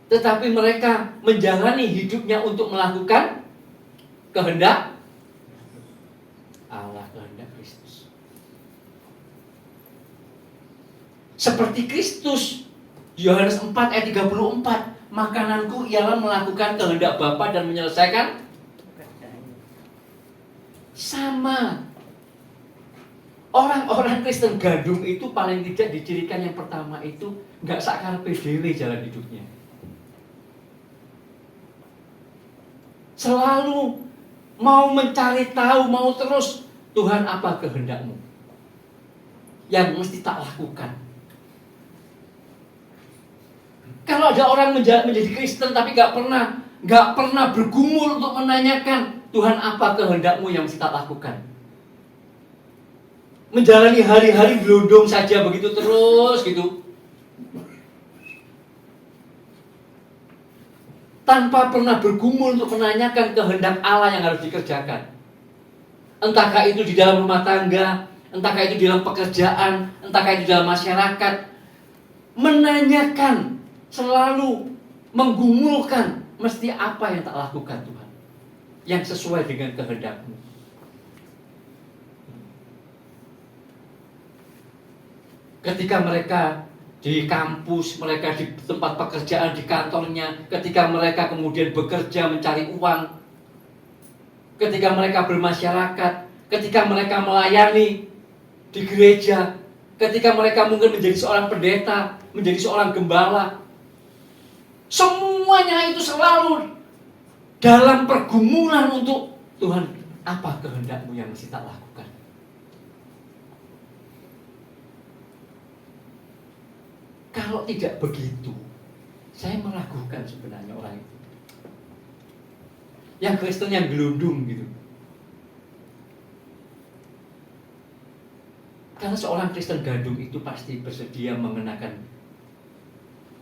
Speaker 2: Tetapi mereka menjalani hidupnya untuk melakukan kehendak Allah, kehendak Kristus. Seperti Kristus, Yohanes 4 ayat 34, makananku ialah melakukan kehendak Bapa dan menyelesaikan. Sama. Orang-orang Kristen gandum itu paling tidak dicirikan yang pertama itu nggak sakarepe dhewe jalan hidupnya. Selalu mau mencari tahu, mau terus, Tuhan apa kehendakmu yang mesti tak lakukan. Kalau ada orang menjadi Kristen tapi nggak pernah bergumul untuk menanyakan, Tuhan apa kehendakmu yang mesti tak lakukan. Menjalani hari-hari gelondong saja begitu terus gitu. Tanpa pernah bergumul untuk menanyakan kehendak Allah yang harus dikerjakan. Entahkah itu di dalam rumah tangga, entahkah itu di dalam pekerjaan, entahkah itu di dalam masyarakat. Menanyakan, selalu menggumulkan, mesti apa yang tak lakukan Tuhan, yang sesuai dengan kehendak-Mu. Ketika mereka di kampus, mereka di tempat pekerjaan, di kantornya, ketika mereka kemudian bekerja mencari uang, ketika mereka bermasyarakat, ketika mereka melayani di gereja, ketika mereka mungkin menjadi seorang pendeta, menjadi seorang gembala, semuanya itu selalu dalam pergumulan untuk Tuhan, apa kehendak-Mu yang mesti tak lakukan. Kalau tidak begitu, saya meragukan sebenarnya orang itu. Yang Kristen yang gelundung gitu. Karena seorang Kristen gandum itu pasti bersedia mengenakan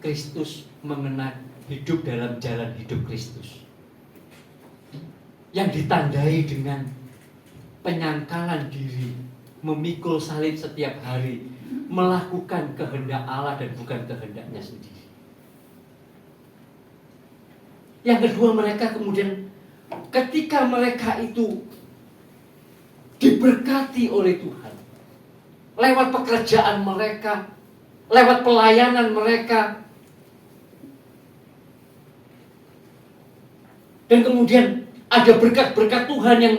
Speaker 2: Kristus, hidup dalam jalan hidup Kristus. Yang ditandai dengan penyangkalan diri, memikul salib setiap hari, melakukan kehendak Allah dan bukan kehendaknya sendiri. Yang kedua, mereka kemudian ketika mereka itu diberkati oleh Tuhan lewat pekerjaan mereka, lewat pelayanan mereka, dan kemudian ada berkat-berkat Tuhan yang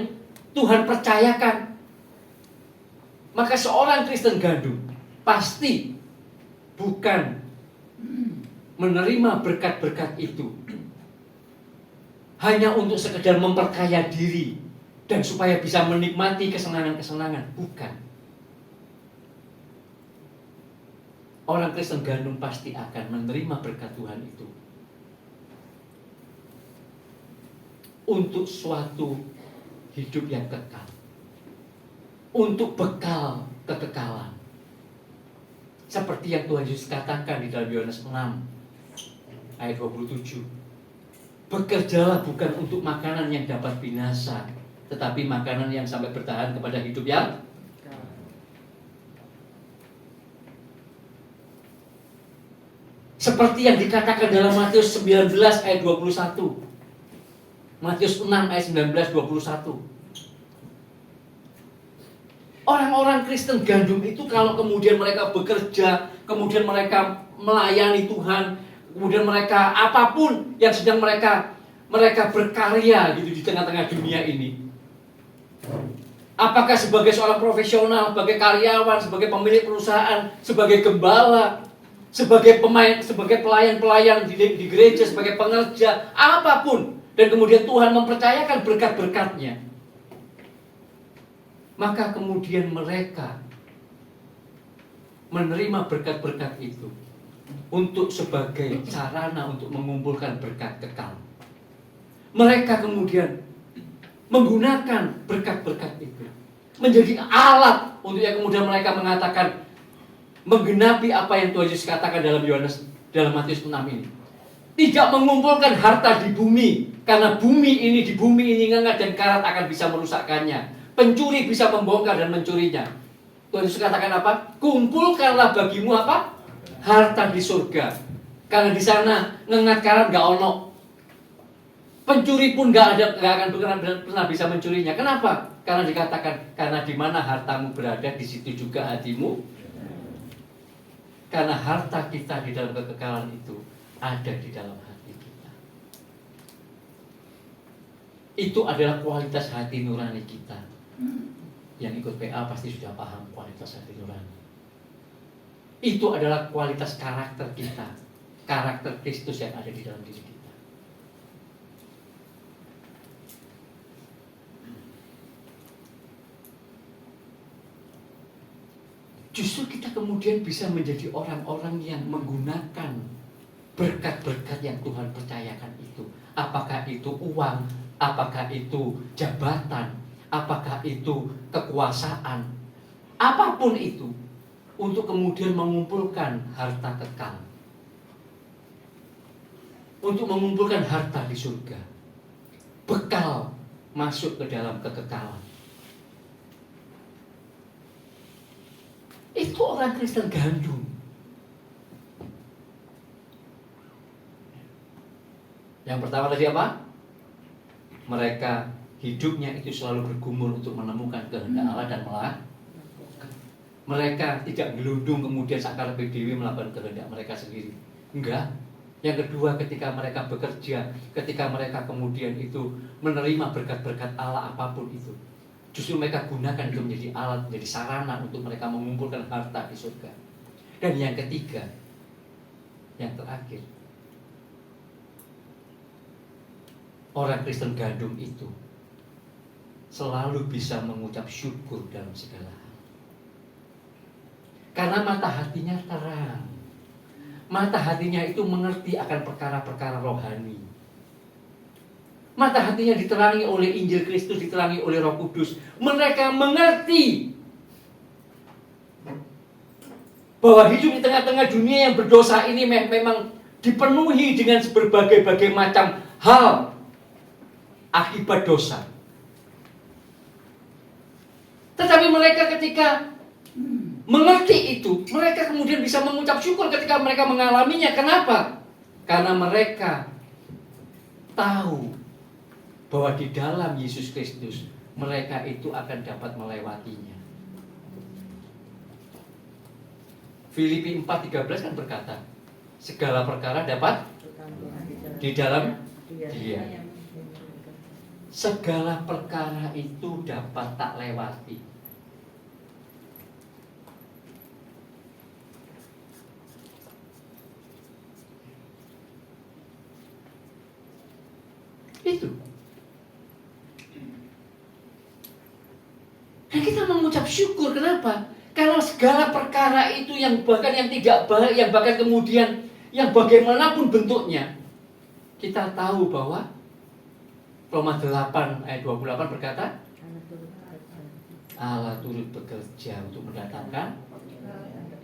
Speaker 2: Tuhan percayakan, maka seorang Kristen gandum pasti bukan menerima berkat-berkat itu hanya untuk sekedar memperkaya diri dan supaya bisa menikmati kesenangan-kesenangan. Bukan. Orang Kristen gandum pasti akan menerima berkat Tuhan itu untuk suatu hidup yang kekal, untuk bekal kekekalan. Seperti yang Tuhan Yesus katakan di dalam Yohanes 6 ayat 27. Bekerjalah bukan untuk makanan yang dapat binasa, tetapi makanan yang sampai bertahan kepada hidup yang seperti yang dikatakan dalam Matius 19 ayat 21. Matius 6 ayat 19-21. Orang-orang Kristen gandum itu kalau kemudian mereka bekerja, kemudian mereka melayani Tuhan, kemudian mereka apapun yang sedang mereka berkarya gitu di tengah-tengah dunia ini. Apakah sebagai seorang profesional, sebagai karyawan, sebagai pemilik perusahaan, sebagai gembala, sebagai pemain, sebagai pelayan-pelayan di gereja, sebagai pengerja, apapun, dan kemudian Tuhan mempercayakan berkat-berkatnya, maka kemudian mereka menerima berkat-berkat itu untuk sebagai sarana untuk mengumpulkan berkat kekal. Mereka kemudian menggunakan berkat-berkat itu menjadi alat untuk yang kemudian mereka mengatakan menggenapi apa yang Tuhan Yesus katakan dalam Matius 6 ini. Tidak mengumpulkan harta di bumi, karena di bumi ini ngengat dan karat akan bisa merusakkannya. Pencuri bisa membongkar dan mencurinya. Tuhan Yesus katakan apa? Kumpulkanlah bagimu apa? Harta di surga. Karena di sana ngengat karat gak ono. Pencuri pun gak akan pernah bisa mencurinya. Kenapa? Karena dikatakan, karena di mana hartamu berada, di situ juga hatimu. Karena harta kita di dalam kekekalan itu ada di dalam hati kita. Itu adalah kualitas hati nurani kita. Yang ikut PA pasti sudah paham kualitas hati nurani. Itu adalah kualitas karakter kita, karakter Kristus yang ada di dalam diri kita. Justru kita kemudian bisa menjadi orang-orang yang menggunakan berkat-berkat yang Tuhan percayakan itu. Apakah itu uang, apakah itu jabatan, apakah itu kekuasaan, apapun itu, untuk kemudian mengumpulkan harta kekal, untuk mengumpulkan harta di surga, bekal masuk ke dalam kekekalan. Itu orang Kristen gandum. Yang pertama tadi apa? Mereka hidupnya itu selalu bergumul untuk menemukan kehendak Allah dan mereka tidak gelundung kemudian sakar dewi melakukan kehendak mereka sendiri. Enggak. Yang kedua, ketika mereka bekerja, ketika mereka kemudian itu menerima berkat-berkat Allah apapun itu, justru mereka gunakan itu menjadi alat, menjadi sarana untuk mereka mengumpulkan harta di surga. Dan yang ketiga, yang terakhir, orang Kristen gandum itu selalu bisa mengucap syukur dalam segala hal. Karena mata hatinya terang. Mata hatinya itu mengerti akan perkara-perkara rohani. Mata hatinya diterangi oleh Injil Kristus, diterangi oleh Roh Kudus. Mereka mengerti bahwa hidup di tengah-tengah dunia yang berdosa ini memang dipenuhi dengan berbagai-bagai macam hal akibat dosa. Tetapi mereka ketika mengerti itu, mereka kemudian bisa mengucap syukur ketika mereka mengalaminya. Kenapa? Karena mereka tahu bahwa di dalam Yesus Kristus mereka itu akan dapat melewatinya. Filipi 4:13 kan berkata, segala perkara dapat di dalam Dia. Segala perkara itu dapat tak lewati. Itu. Dan kita mengucap syukur, kenapa? Karena segala perkara itu yang bahkan yang tidak baik, yang bahkan kemudian yang bagaimanapun bentuknya, kita tahu bahwa Roma 8 ayat 28 berkata, Allah turut bekerja untuk mendatangkan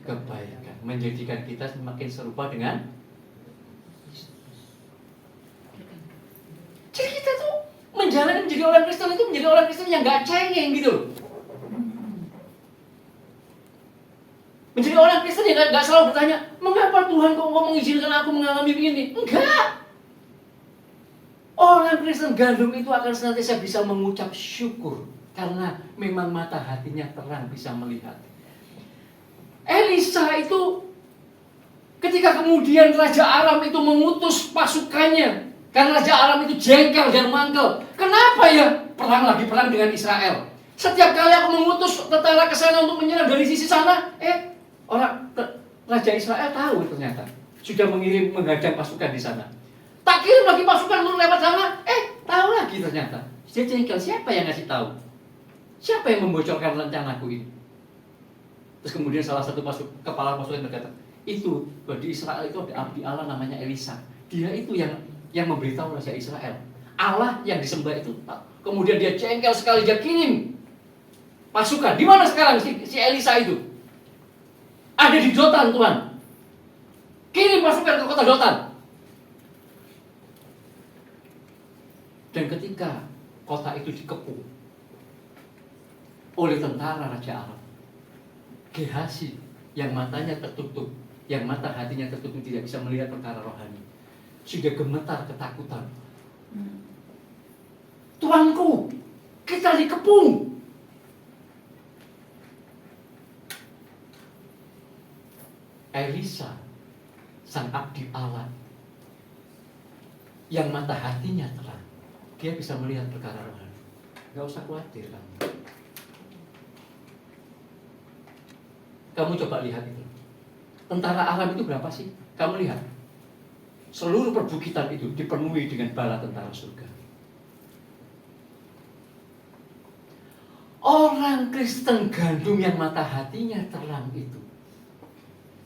Speaker 2: kebaikan, menjadikan kita semakin serupa dengan. Jadi kita tuh menjadi orang Kristen itu menjadi orang Kristen yang gak cengeng gitu loh. Menjadi orang Kristen yang gak selalu bertanya, mengapa Tuhan kok mengizinkan aku mengalami begini? Enggak. Orang Kristen gandum itu akan senantiasa bisa mengucap syukur karena memang mata hatinya terang, bisa melihat. Elisa itu ketika kemudian Raja Aram itu mengutus pasukannya, karena Raja Aram itu jengkel dan mangkel. Kenapa ya? Perang dengan Israel. Setiap kali aku mengutus tentara ke sana untuk menyerang dari sisi sana, Raja Israel tahu ternyata sudah menghadang pasukan di sana. Tak kirim lagi pasukan untuk lewat sana, tahu lagi ternyata. Dia jengkel, siapa yang ngasih tahu? Siapa yang membocorkan rencanaku ini? Terus kemudian salah satu kepala pasukan berkata, itu di Israel itu ada abdi Allah namanya Elisa. Dia itu yang memberitahu raja Israel, Allah yang disembah itu. Kemudian dia jengkel sekali, dia kirim pasukan. Di mana sekarang si Elisa itu? Ada di Dotan, Tuhan. Kirim pasukan ke kota Dotan. Dan ketika kota itu dikepung oleh tentara Raja Aram, Gehazi yang matanya tertutup, yang mata hatinya tertutup, tidak bisa melihat perkara rohani, sudah gemetar ketakutan. Tuanku, kita dikepung. Elisa, sang abdi Allah, yang mata hatinya terang, dia bisa melihat perkara rohani. Gak usah khawatir kamu. Kamu coba lihat itu. Tentara Aram itu berapa sih? Kamu lihat. Seluruh perbukitan itu dipenuhi dengan bala tentara surga. Orang Kristen gandum yang mata hatinya terang itu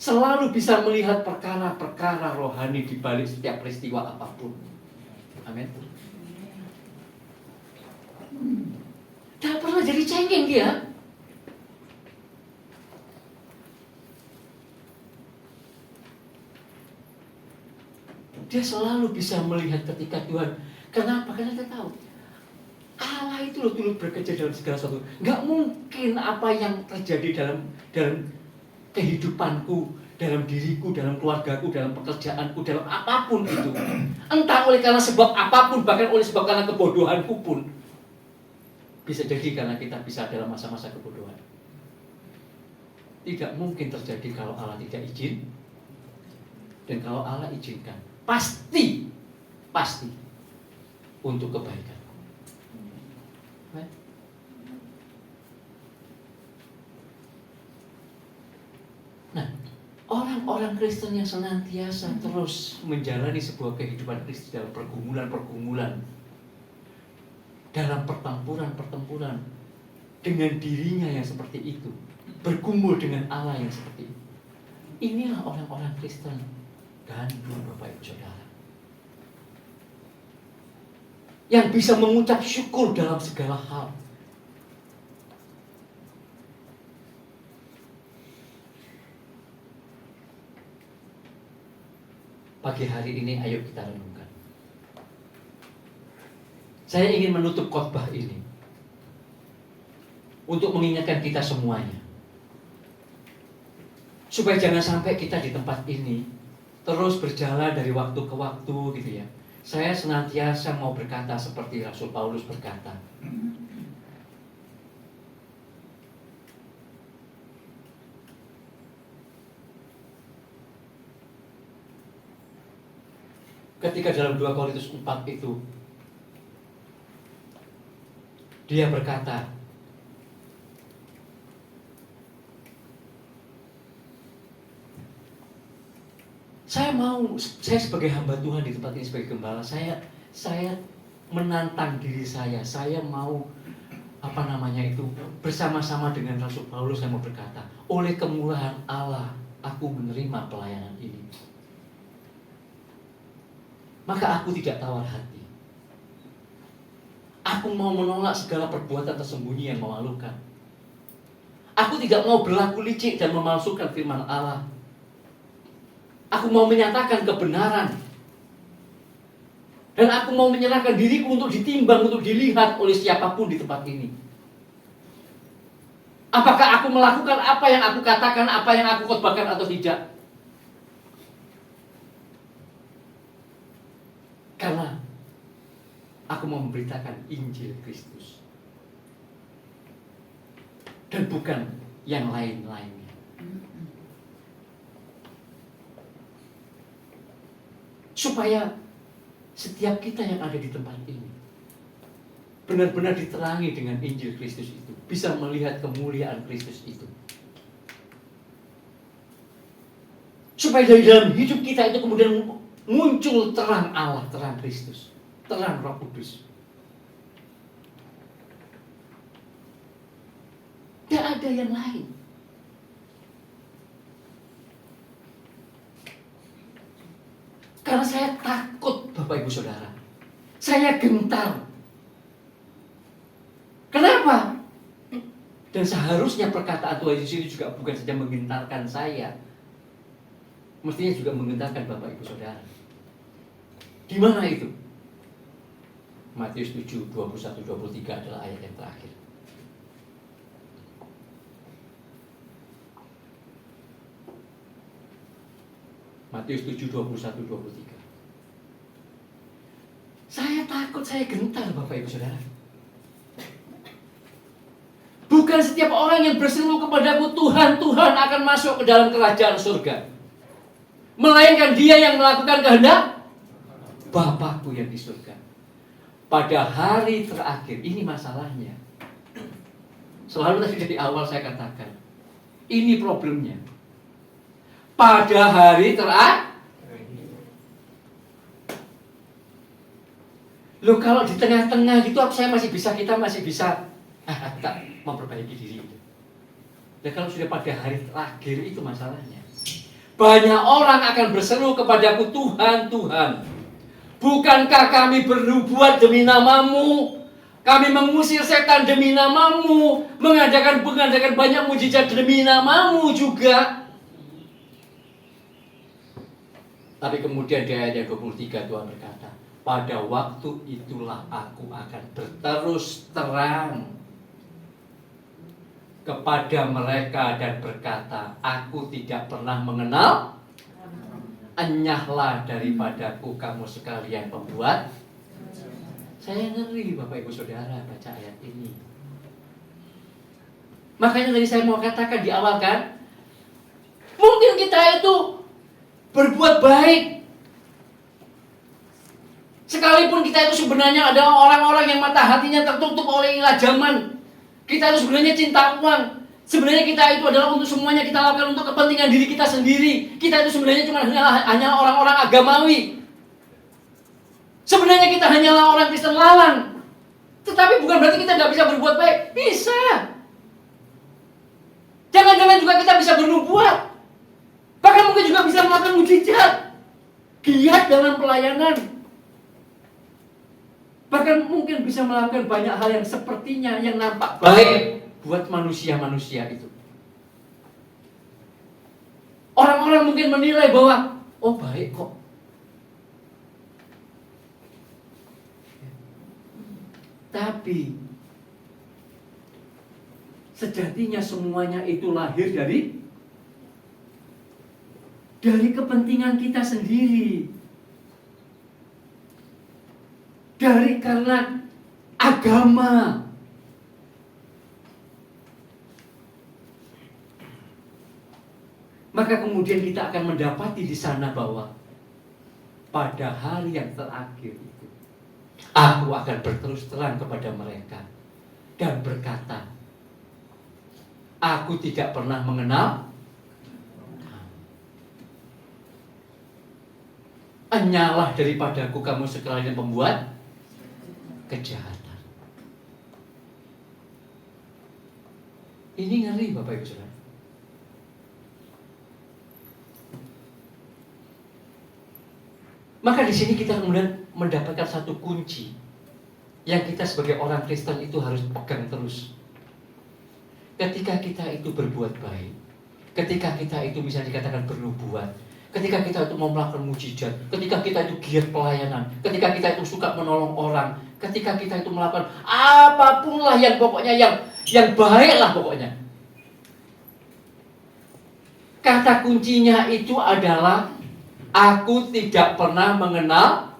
Speaker 2: selalu bisa melihat perkara-perkara rohani di balik setiap peristiwa apapun. Amin. Tidak pernah jadi cengeng dia. Dia selalu bisa melihat ketika Tuhan. Kenapa? Karena dia tahu Allah itu loh turut bekerja dalam segala sesuatu. Nggak mungkin apa yang terjadi dalam kehidupanku, dalam diriku, dalam keluargaku, dalam pekerjaanku, dalam apapun itu, entah oleh karena sebab apapun, bahkan oleh sebab karena kebodohanku pun, bisa jadi karena kita bisa dalam masa-masa kebodohan. Tidak mungkin terjadi kalau Allah tidak izin. Dan kalau Allah izinkan, pasti untuk kebaikan. Nah, orang-orang Kristen yang senantiasa terus menjalani sebuah kehidupan Kristus dalam pergumulan-pergumulan, dalam pertempuran-pertempuran dengan dirinya yang seperti itu, bergumul dengan Allah yang seperti itu. Inilah orang-orang Kristen gandum, Bapak Ibu Saudara, yang bisa mengucap syukur dalam segala hal. Pagi hari ini ayo kita renungkan. Saya ingin menutup khotbah ini untuk mengingatkan kita semuanya, supaya jangan sampai kita di tempat ini terus berjalan dari waktu ke waktu gitu ya. Saya senantiasa mau berkata seperti Rasul Paulus berkata, ketika dalam 2 Korintus 4 itu dia berkata, saya sebagai hamba Tuhan di tempat ini sebagai gembala, saya menantang diri saya mau bersama-sama dengan Rasul Paulus, saya mau berkata, oleh kemurahan Allah aku menerima pelayanan ini. Maka aku tidak tawar hati. Aku mau menolak segala perbuatan tersembunyi yang memalukan. Aku tidak mau berlaku licik dan memalsukan firman Allah. Aku mau menyatakan kebenaran. Dan aku mau menyerahkan diriku untuk ditimbang, untuk dilihat oleh siapapun di tempat ini. Apakah aku melakukan apa yang aku katakan, apa yang aku khotbahkan atau tidak? Karena aku mau memberitakan Injil Kristus dan bukan yang lain-lainnya. Supaya setiap kita yang ada di tempat ini benar-benar diterangi dengan Injil Kristus itu, bisa melihat kemuliaan Kristus itu. Supaya dari dalam hidup kita itu kemudian muncul terang Allah, terang Kristus, terang Roh Kudus. Tidak ada yang lain. Karena saya takut, Bapak Ibu Saudara. Saya gentar. Kenapa? Dan seharusnya perkataan Tuhan Yesus ini juga bukan saja menggentarkan saya, mestinya juga menggentarkan Bapak Ibu Saudara. Di mana itu? Matius 7, 21, 23 adalah ayat yang terakhir. Matius 7, 21, 23. Saya takut, saya gentar, Bapak Ibu Saudara. Bukan setiap orang yang berseru kepadaku, Tuhan, Tuhan, akan masuk ke dalam kerajaan surga. Melainkan dia yang melakukan kehendak Bapakku yang di surga. Pada hari terakhir, ini masalahnya. Selalu tadi dari awal saya katakan, ini problemnya. Pada hari terakhir. Loh, kalau di tengah-tengah gitu kita masih bisa tak memperbaiki diri. Dan kalau sudah pada hari terakhir, itu masalahnya. Banyak orang akan berseru kepadaku, Tuhan, Tuhan, bukankah kami bernubuat demi namamu? Kami mengusir setan demi namamu, mengadakan banyak mujizat demi namamu juga. Tapi kemudian di ayat 23 Tuhan berkata, pada waktu itulah aku akan berterus terang kepada mereka dan berkata, aku tidak pernah mengenal. Enyahlah daripadaku kamu sekalian pembuat. Saya ngeri, Bapak Ibu Saudara, baca ayat ini. Makanya tadi saya mau katakan di awal kan, mungkin kita itu berbuat baik, sekalipun kita itu sebenarnya adalah orang-orang yang mata hatinya tertutup oleh ilah zaman. Kita itu sebenarnya cinta uang. Sebenarnya kita itu adalah untuk semuanya kita lakukan untuk kepentingan diri kita sendiri. Kita itu sebenarnya cuma hanyalah orang-orang agamawi. Sebenarnya kita hanyalah orang Kristen lalang. Tetapi bukan berarti kita nggak bisa berbuat baik. Bisa. Jangan-jangan juga kita bisa bernubuat. Bahkan mungkin juga bisa melakukan mujizat. Giat dalam pelayanan. Bahkan mungkin bisa melakukan banyak hal yang sepertinya yang nampak baik buat manusia-manusia itu. Orang-orang mungkin menilai bahwa, oh baik kok. Tapi sejatinya semuanya itu lahir dari kepentingan kita sendiri. Dari karena agama. Maka kemudian kita akan mendapati di sana bahwa pada hari yang terakhir itu, aku akan berterus terang kepada mereka dan berkata, aku tidak pernah mengenal. Enyahlah daripadaku kamu sekalian pembuat kejahatan. Ini ngeri, Bapak Ibu Saudara. Maka di sini kita kemudian mendapatkan satu kunci yang kita sebagai orang Kristen itu harus pegang terus. Ketika kita itu berbuat baik, ketika kita itu misalnya dikatakan bernubuat, ketika kita itu mau melakukan mujizat, ketika kita itu giat pelayanan, ketika kita itu suka menolong orang, ketika kita itu melakukan apapun lah yang pokoknya yang baik lah pokoknya. Kata kuncinya itu adalah aku tidak pernah mengenal.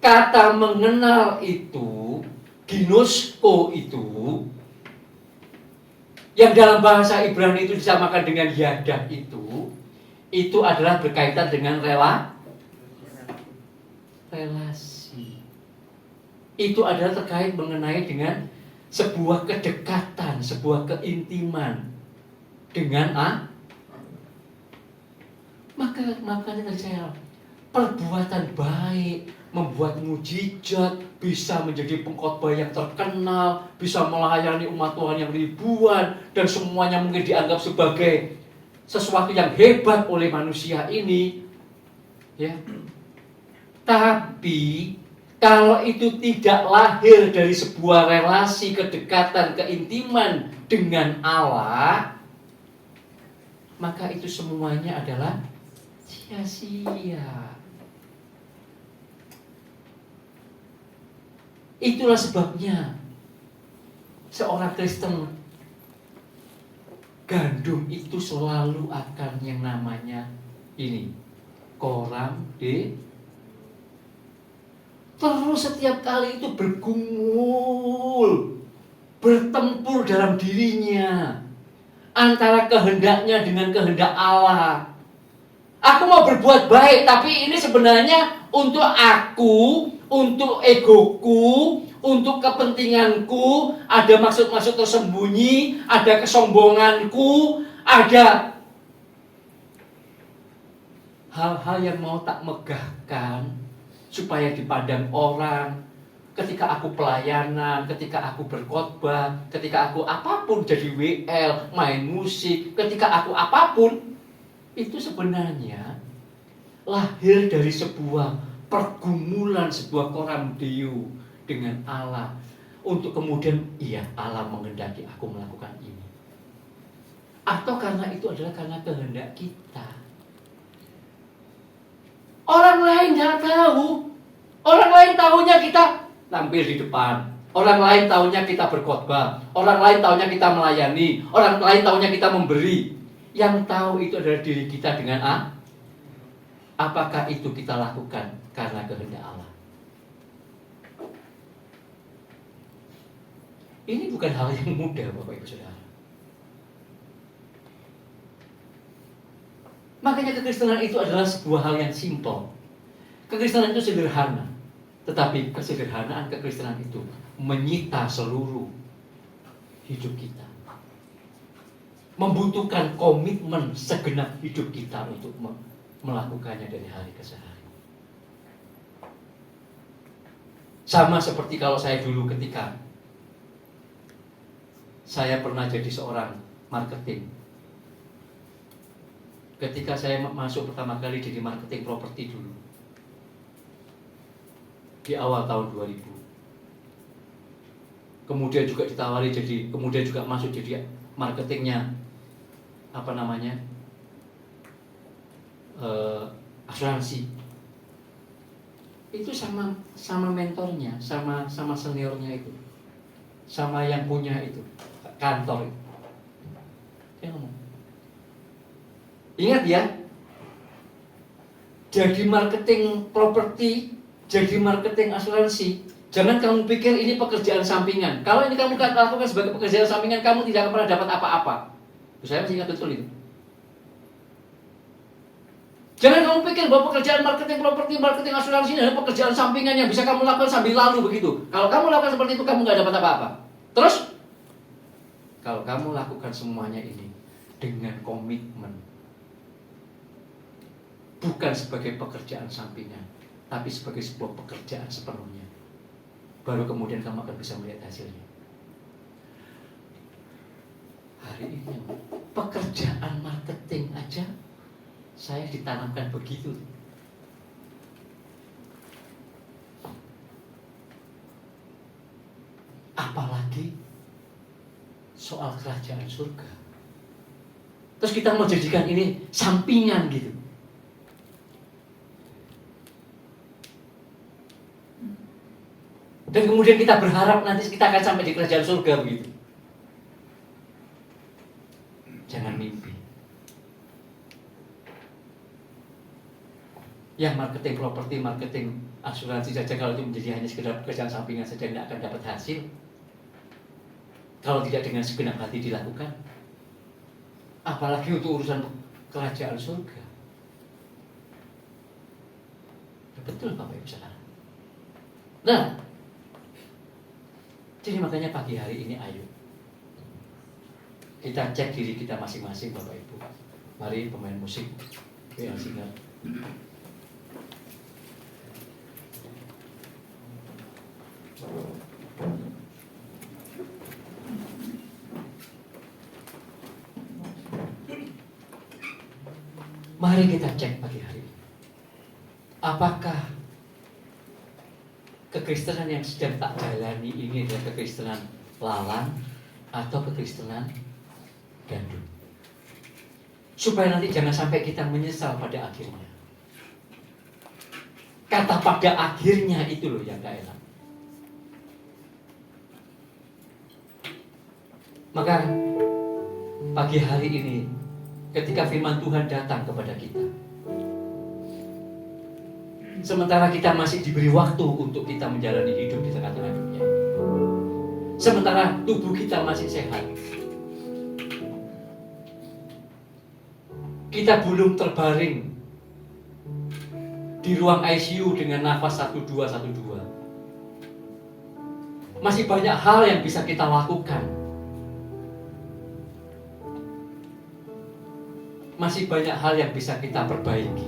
Speaker 2: Kata mengenal itu, ginosko itu, yang dalam bahasa Ibrani itu disamakan dengan yadah itu adalah berkaitan dengan relasi. Itu adalah terkait mengenai dengan sebuah kedekatan, sebuah keintiman dengan makanya tadi saya perbuatan baik, membuat mujizat, bisa menjadi pengkhotbah yang terkenal, bisa melayani umat Tuhan yang ribuan, dan semuanya mungkin dianggap sebagai sesuatu yang hebat oleh manusia ini. Ya. Tapi kalau itu tidak lahir dari sebuah relasi kedekatan, keintiman dengan Allah, maka itu semuanya adalah sia-sia. Itulah sebabnya seorang Kristen, gandum itu selalu akan yang namanya ini, koram de. Terus setiap kali itu bergumul, bertempur dalam dirinya antara kehendaknya dengan kehendak Allah. Aku mau berbuat baik, tapi ini sebenarnya untuk aku, untuk egoku, untuk kepentinganku, ada maksud-maksud tersembunyi, ada kesombonganku, ada hal-hal yang mau tak megahkan supaya dipandang orang. Ketika aku pelayanan, ketika aku berkhotbah, ketika aku apapun, jadi WL, main musik, ketika aku apapun, itu sebenarnya lahir dari sebuah pergumulan, sebuah koram deo dengan Allah, untuk kemudian iya, Allah menghendaki aku melakukan ini, atau karena itu adalah karena kehendak kita. Orang lain tidak tahu. Orang lain tahunya kita tampil di depan. Orang lain tahunya kita berkhotbah. Orang lain tahunya kita melayani. Orang lain tahunya kita memberi. Yang tahu itu adalah diri kita dengan apakah itu kita lakukan karena kehendak Allah. Ini bukan hal yang mudah, Bapak Ibu Saudara. Makanya kekristenan itu adalah sebuah hal yang simpel. Kekristenan itu sederhana. Tetapi kesederhanaan kekristenan itu menyita seluruh hidup kita. Membutuhkan komitmen segenap hidup kita untuk melakukannya dari hari ke hari. Sama seperti kalau saya dulu ketika saya pernah jadi seorang marketing. Ketika saya masuk pertama kali jadi marketing properti dulu, di awal tahun 2000. Kemudian juga ditawari kemudian juga masuk jadi marketingnya asuransi. Itu sama mentornya, sama seniornya itu, sama yang punya itu kantor itu. Dia ngomong, ingat ya, jadi marketing properti, jadi marketing asuransi, jangan kamu pikir ini pekerjaan sampingan. Kalau ini kamu lakukan sebagai pekerjaan sampingan, kamu tidak akan pernah dapat apa-apa. Saya masih ingat betul itu. Jangan kamu pikir bahwa pekerjaan marketing properti, marketing asuransi ini adalah pekerjaan sampingan yang bisa kamu lakukan sambil lalu begitu. Kalau kamu lakukan seperti itu, kamu nggak dapat apa-apa. Terus, kalau kamu lakukan semuanya ini dengan komitmen, bukan sebagai pekerjaan sampingan, tapi sebagai sebuah pekerjaan sepenuhnya, baru kemudian kamu akan bisa melihat hasilnya. Hari ini pekerjaan marketing aja saya ditanamkan begitu. Apalagi soal kerajaan surga. Terus kita mau jadikan ini sampingan gitu. Dan kemudian kita berharap nanti kita akan sampai di kerajaan surga begitu. Jangan mimpi. Yang marketing properti, marketing asuransi saja, kalau itu menjadi hanya sekedar pekerjaan sampingan saja, tidak akan dapat hasil kalau tidak dengan segenap hati dilakukan. Apalagi untuk urusan kerajaan surga. Betul Bapak Ibu Saudara. Nah, jadi makanya pagi hari ini ayo kita cek diri kita masing-masing Bapak Ibu. Mari pemain musik yang singer. Mari kita cek pagi hari ini. apakah kekristenan yang sedang tak jalani ini adalah kekristenan lalang atau kekristenan gandum? Supaya nanti jangan sampai kita menyesal pada akhirnya. Kata pada akhirnya itu loh yang gak enak. Maka pagi hari ini ketika firman Tuhan datang kepada kita, sementara kita masih diberi waktu untuk kita menjalani hidup di tengah-tengah dunia, sementara tubuh kita masih sehat, kita belum terbaring di ruang ICU dengan nafas 1212, masih banyak hal yang bisa kita lakukan. Masih banyak hal yang bisa kita perbaiki.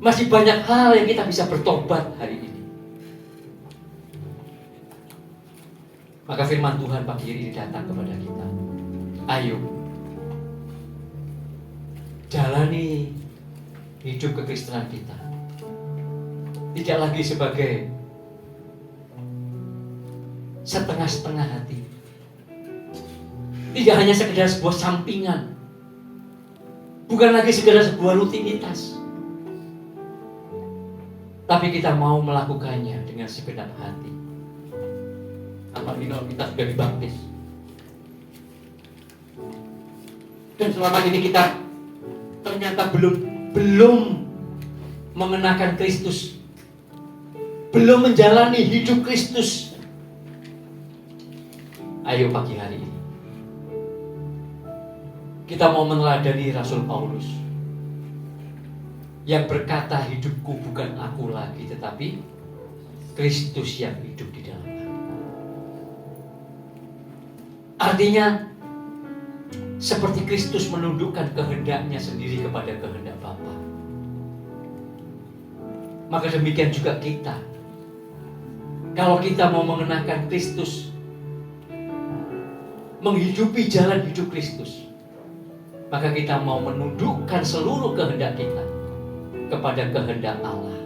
Speaker 2: Masih banyak hal yang kita bisa bertobat hari ini. Maka firman Tuhan pagi ini datang kepada kita. Ayo, jalani hidup kekristenan kita. Tidak lagi sebagai setengah-setengah hati. Tidak hanya sekedar sebuah sampingan. Bukan lagi sekedar sebuah rutinitas. Tapi kita mau melakukannya dengan segenap hati. Apalagi kalau kita sudah dibaptis. Dan selama ini kita ternyata belum mengenakan Kristus. Belum menjalani hidup Kristus. Ayo pagi hari ini kita mau meneladani Rasul Paulus yang berkata, hidupku bukan aku lagi, tetapi Kristus yang hidup di dalam aku. Artinya, seperti Kristus menundukkan kehendaknya sendiri kepada kehendak Bapa, maka demikian juga kita. Kalau kita mau mengenakan Kristus, menghidupi jalan hidup Kristus, maka kita mau menundukkan seluruh kehendak kita kepada kehendak Allah,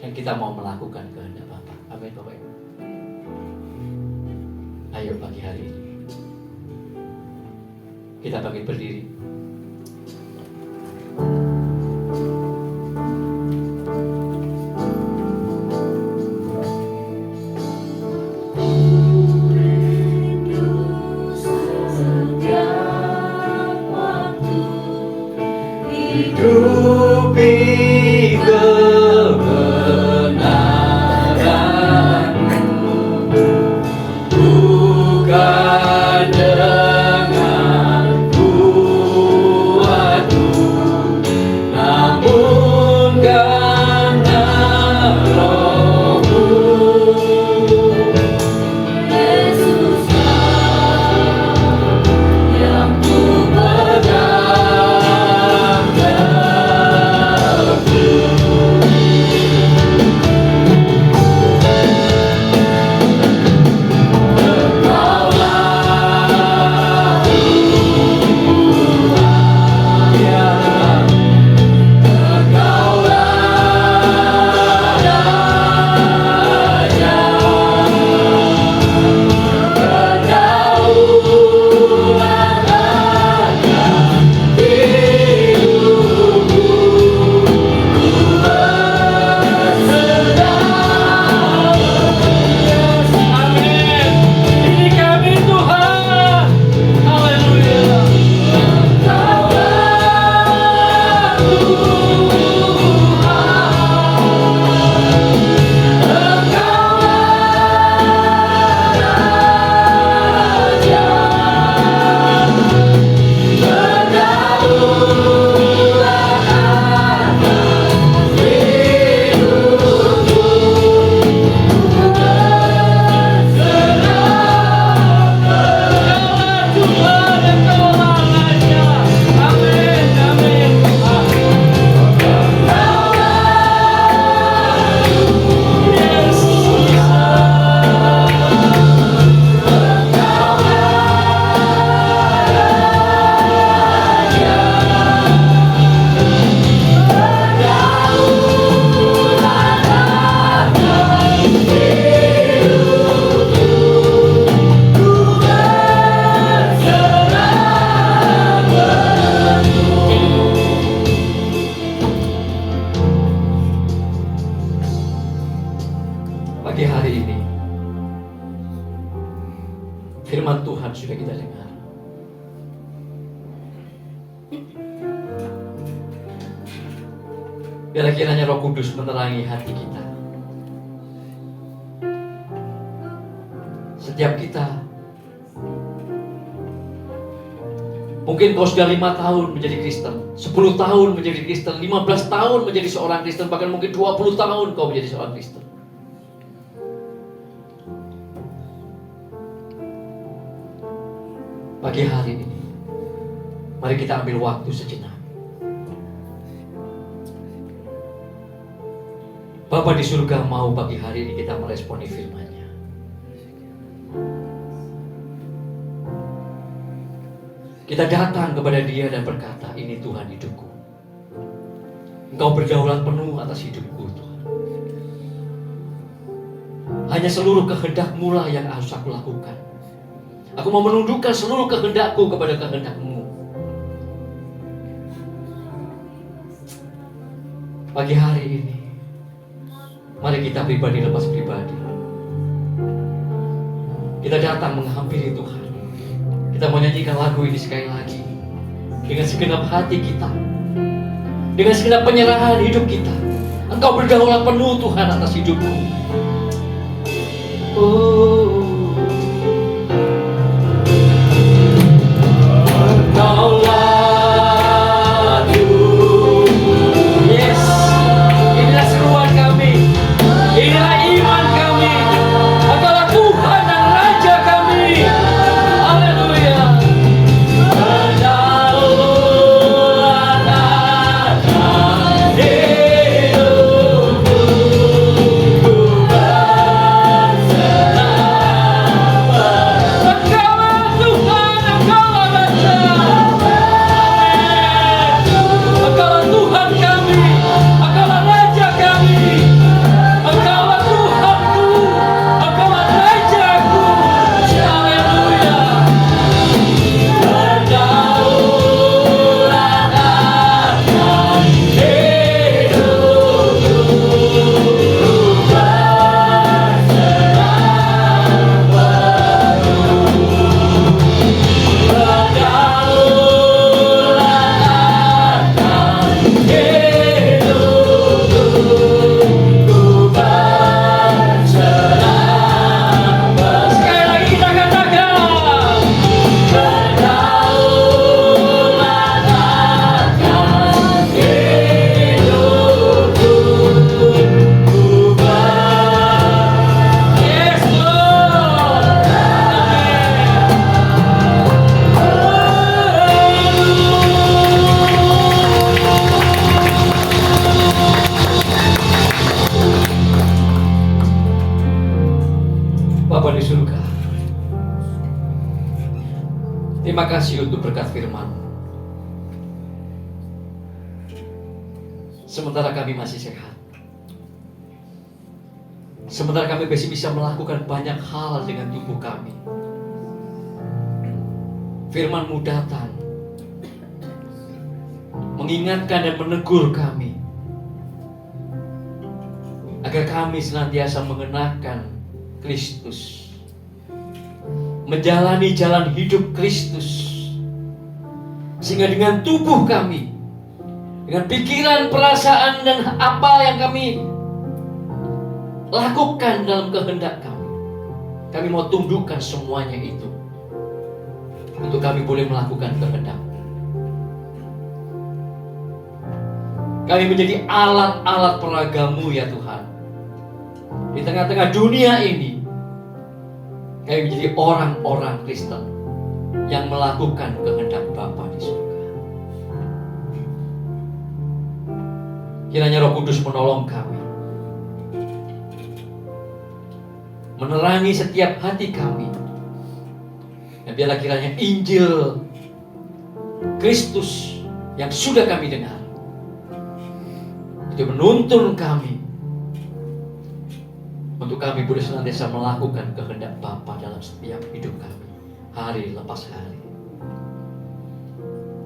Speaker 2: dan kita mau melakukan kehendak Bapa. Amin Bapak Ibu. Ayo pagi hari ini kita bangkit berdiri.
Speaker 3: Hidupi kebenaran-Mu, bukan dengan kuatku, namun karena Roh-Mu. Yesuslah yang ku pegang teguh.
Speaker 2: Biarlah kiranya Roh Kudus menerangi hati kita. Setiap kita, mungkin kau sudah 5 tahun menjadi Kristen, 10 tahun menjadi Kristen, 15 tahun menjadi seorang Kristen, bahkan mungkin 20 tahun kau menjadi seorang Kristen. Pagi hari ini, mari kita ambil waktu sejenak. Bapa di surga mau pagi hari ini kita meresponi firman-Nya. Kita datang kepada Dia dan berkata, ini Tuhan hidupku. Engkau berdaulat penuh atas hidupku Tuhan. Hanya seluruh kehendak-Mu lah yang harus aku lakukan. Aku mau menundukkan seluruh kehendakku kepada kehendak-Mu. Pagi hari ini, mari kita pribadi lepas pribadi. Kita datang menghampiri Tuhan. Kita mau nyanyikan lagu ini sekali lagi. Dengan segenap hati kita. Dengan segenap penyerahan hidup kita. Engkau berdaulat penuh Tuhan atas hidupku. Oh.
Speaker 3: Engkaulah Tuhan.
Speaker 2: Yes. Inilah seruan kami. Inilah iman kami. Engkaulah Tuhan dan Raja kami. Haleluya.
Speaker 3: Berdaulat atas hidupku, ku berserah.
Speaker 2: Engkaulah Tuhan, Engkaulah Raja. Engkaulah Tuhan kami. Engkaulah Raja kami. Engkaulah Tuhanku. Engkaulah Rajaku. Haleluya.
Speaker 3: Berdaulat atas hidupku, ku
Speaker 2: Sekali lagi kita katakan. Yes, Lord. Bapa di surga, terima kasih untuk berkat firman. Sementara kami masih sehat, sementara kami masih bisa melakukan banyak hal dengan tubuh kami, firman-Mu datang mengingatkan dan menegur kami agar kami senantiasa mengenakan Kristus, menjalani jalan hidup Kristus, sehingga dengan tubuh kami, dengan pikiran, perasaan, dan apa yang kami lakukan dalam kehendak kami mau tundukkan semuanya itu untuk kami boleh melakukan kehendak. Kami menjadi alat-alat peragamu ya Tuhan. Di tengah-tengah dunia ini, kami menjadi orang-orang Kristen yang melakukan kehendak Bapa di surga. Kiranya Roh Kudus menolong kami, menerangi setiap hati kami, dan biarlah kiranya Injil Kristus yang sudah kami dengar itu menuntun kami untuk kami boleh senantiasa melakukan kehendak Bapa dalam setiap hidup kami, hari lepas hari.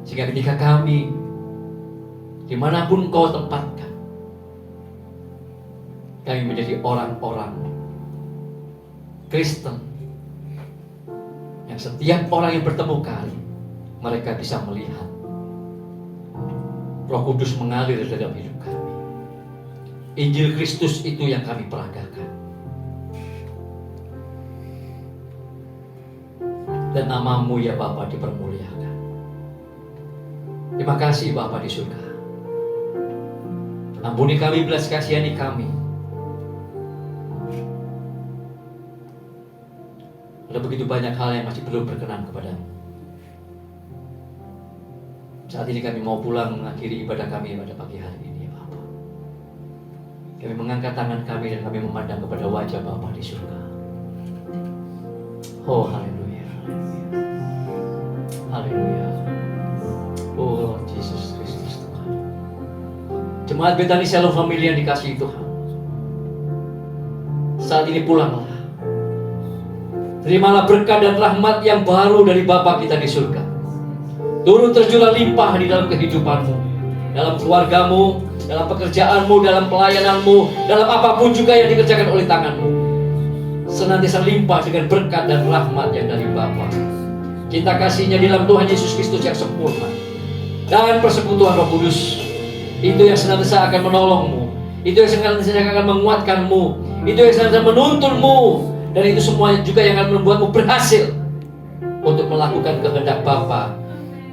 Speaker 2: Sehingga ketika kami dimanapun Kau tempatkan, kami menjadi orang-orang Kristen yang setiap orang yang bertemu kali, mereka bisa melihat Roh Kudus mengalir dalam hidup kami. Injil Kristus itu yang kami peragakan. Dan nama-Mu ya Bapa dipermuliakan. Terima kasih Bapa di surga. Ampuni kami, belas kasihani kami. Ada begitu banyak hal yang masih belum berkenan kepada-Mu. Saat ini kami mau pulang mengakhiri ibadah kami pada pagi hari ini, Bapa. Kami mengangkat tangan kami dan kami memandang kepada wajah Bapa di surga. Oh, haleluya. Haleluya. Oh, Lord Jesus Kristus Tuhan. Jemaat Betani Shalom Family yang dikasihi Tuhan. Saat ini pulanglah. Terimalah berkat dan rahmat yang baru dari Bapa kita di surga. Turun terjurah limpah di dalam kehidupanmu, dalam keluargamu, dalam pekerjaanmu, dalam pelayananmu, dalam apapun juga yang dikerjakan oleh tanganmu. Senantiasa limpah dengan berkat dan rahmat yang dari Bapa. Cinta kasihnya di dalam Tuhan Yesus Kristus yang sempurna dan persekutuan Roh Kudus itu yang senantiasa akan menolongmu, itu yang senantiasa akan menguatkanmu, itu yang senantiasa menuntunmu, dan itu semuanya juga yang akan membuatmu berhasil untuk melakukan kehendak Bapa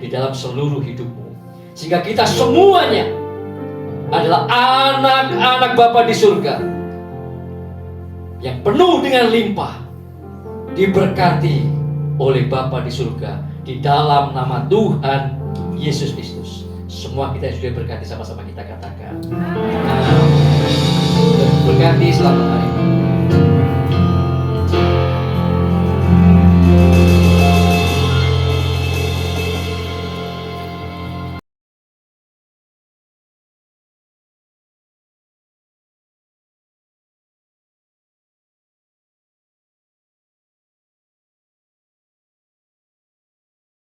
Speaker 2: di dalam seluruh hidupmu. Sehingga kita semuanya adalah anak-anak Bapa di surga yang penuh dengan limpah, diberkati oleh Bapa di surga di dalam nama Tuhan Yesus Kristus. Semua kita yang sudah berkati sama-sama kita katakan. Amin. Berkati selamat hari.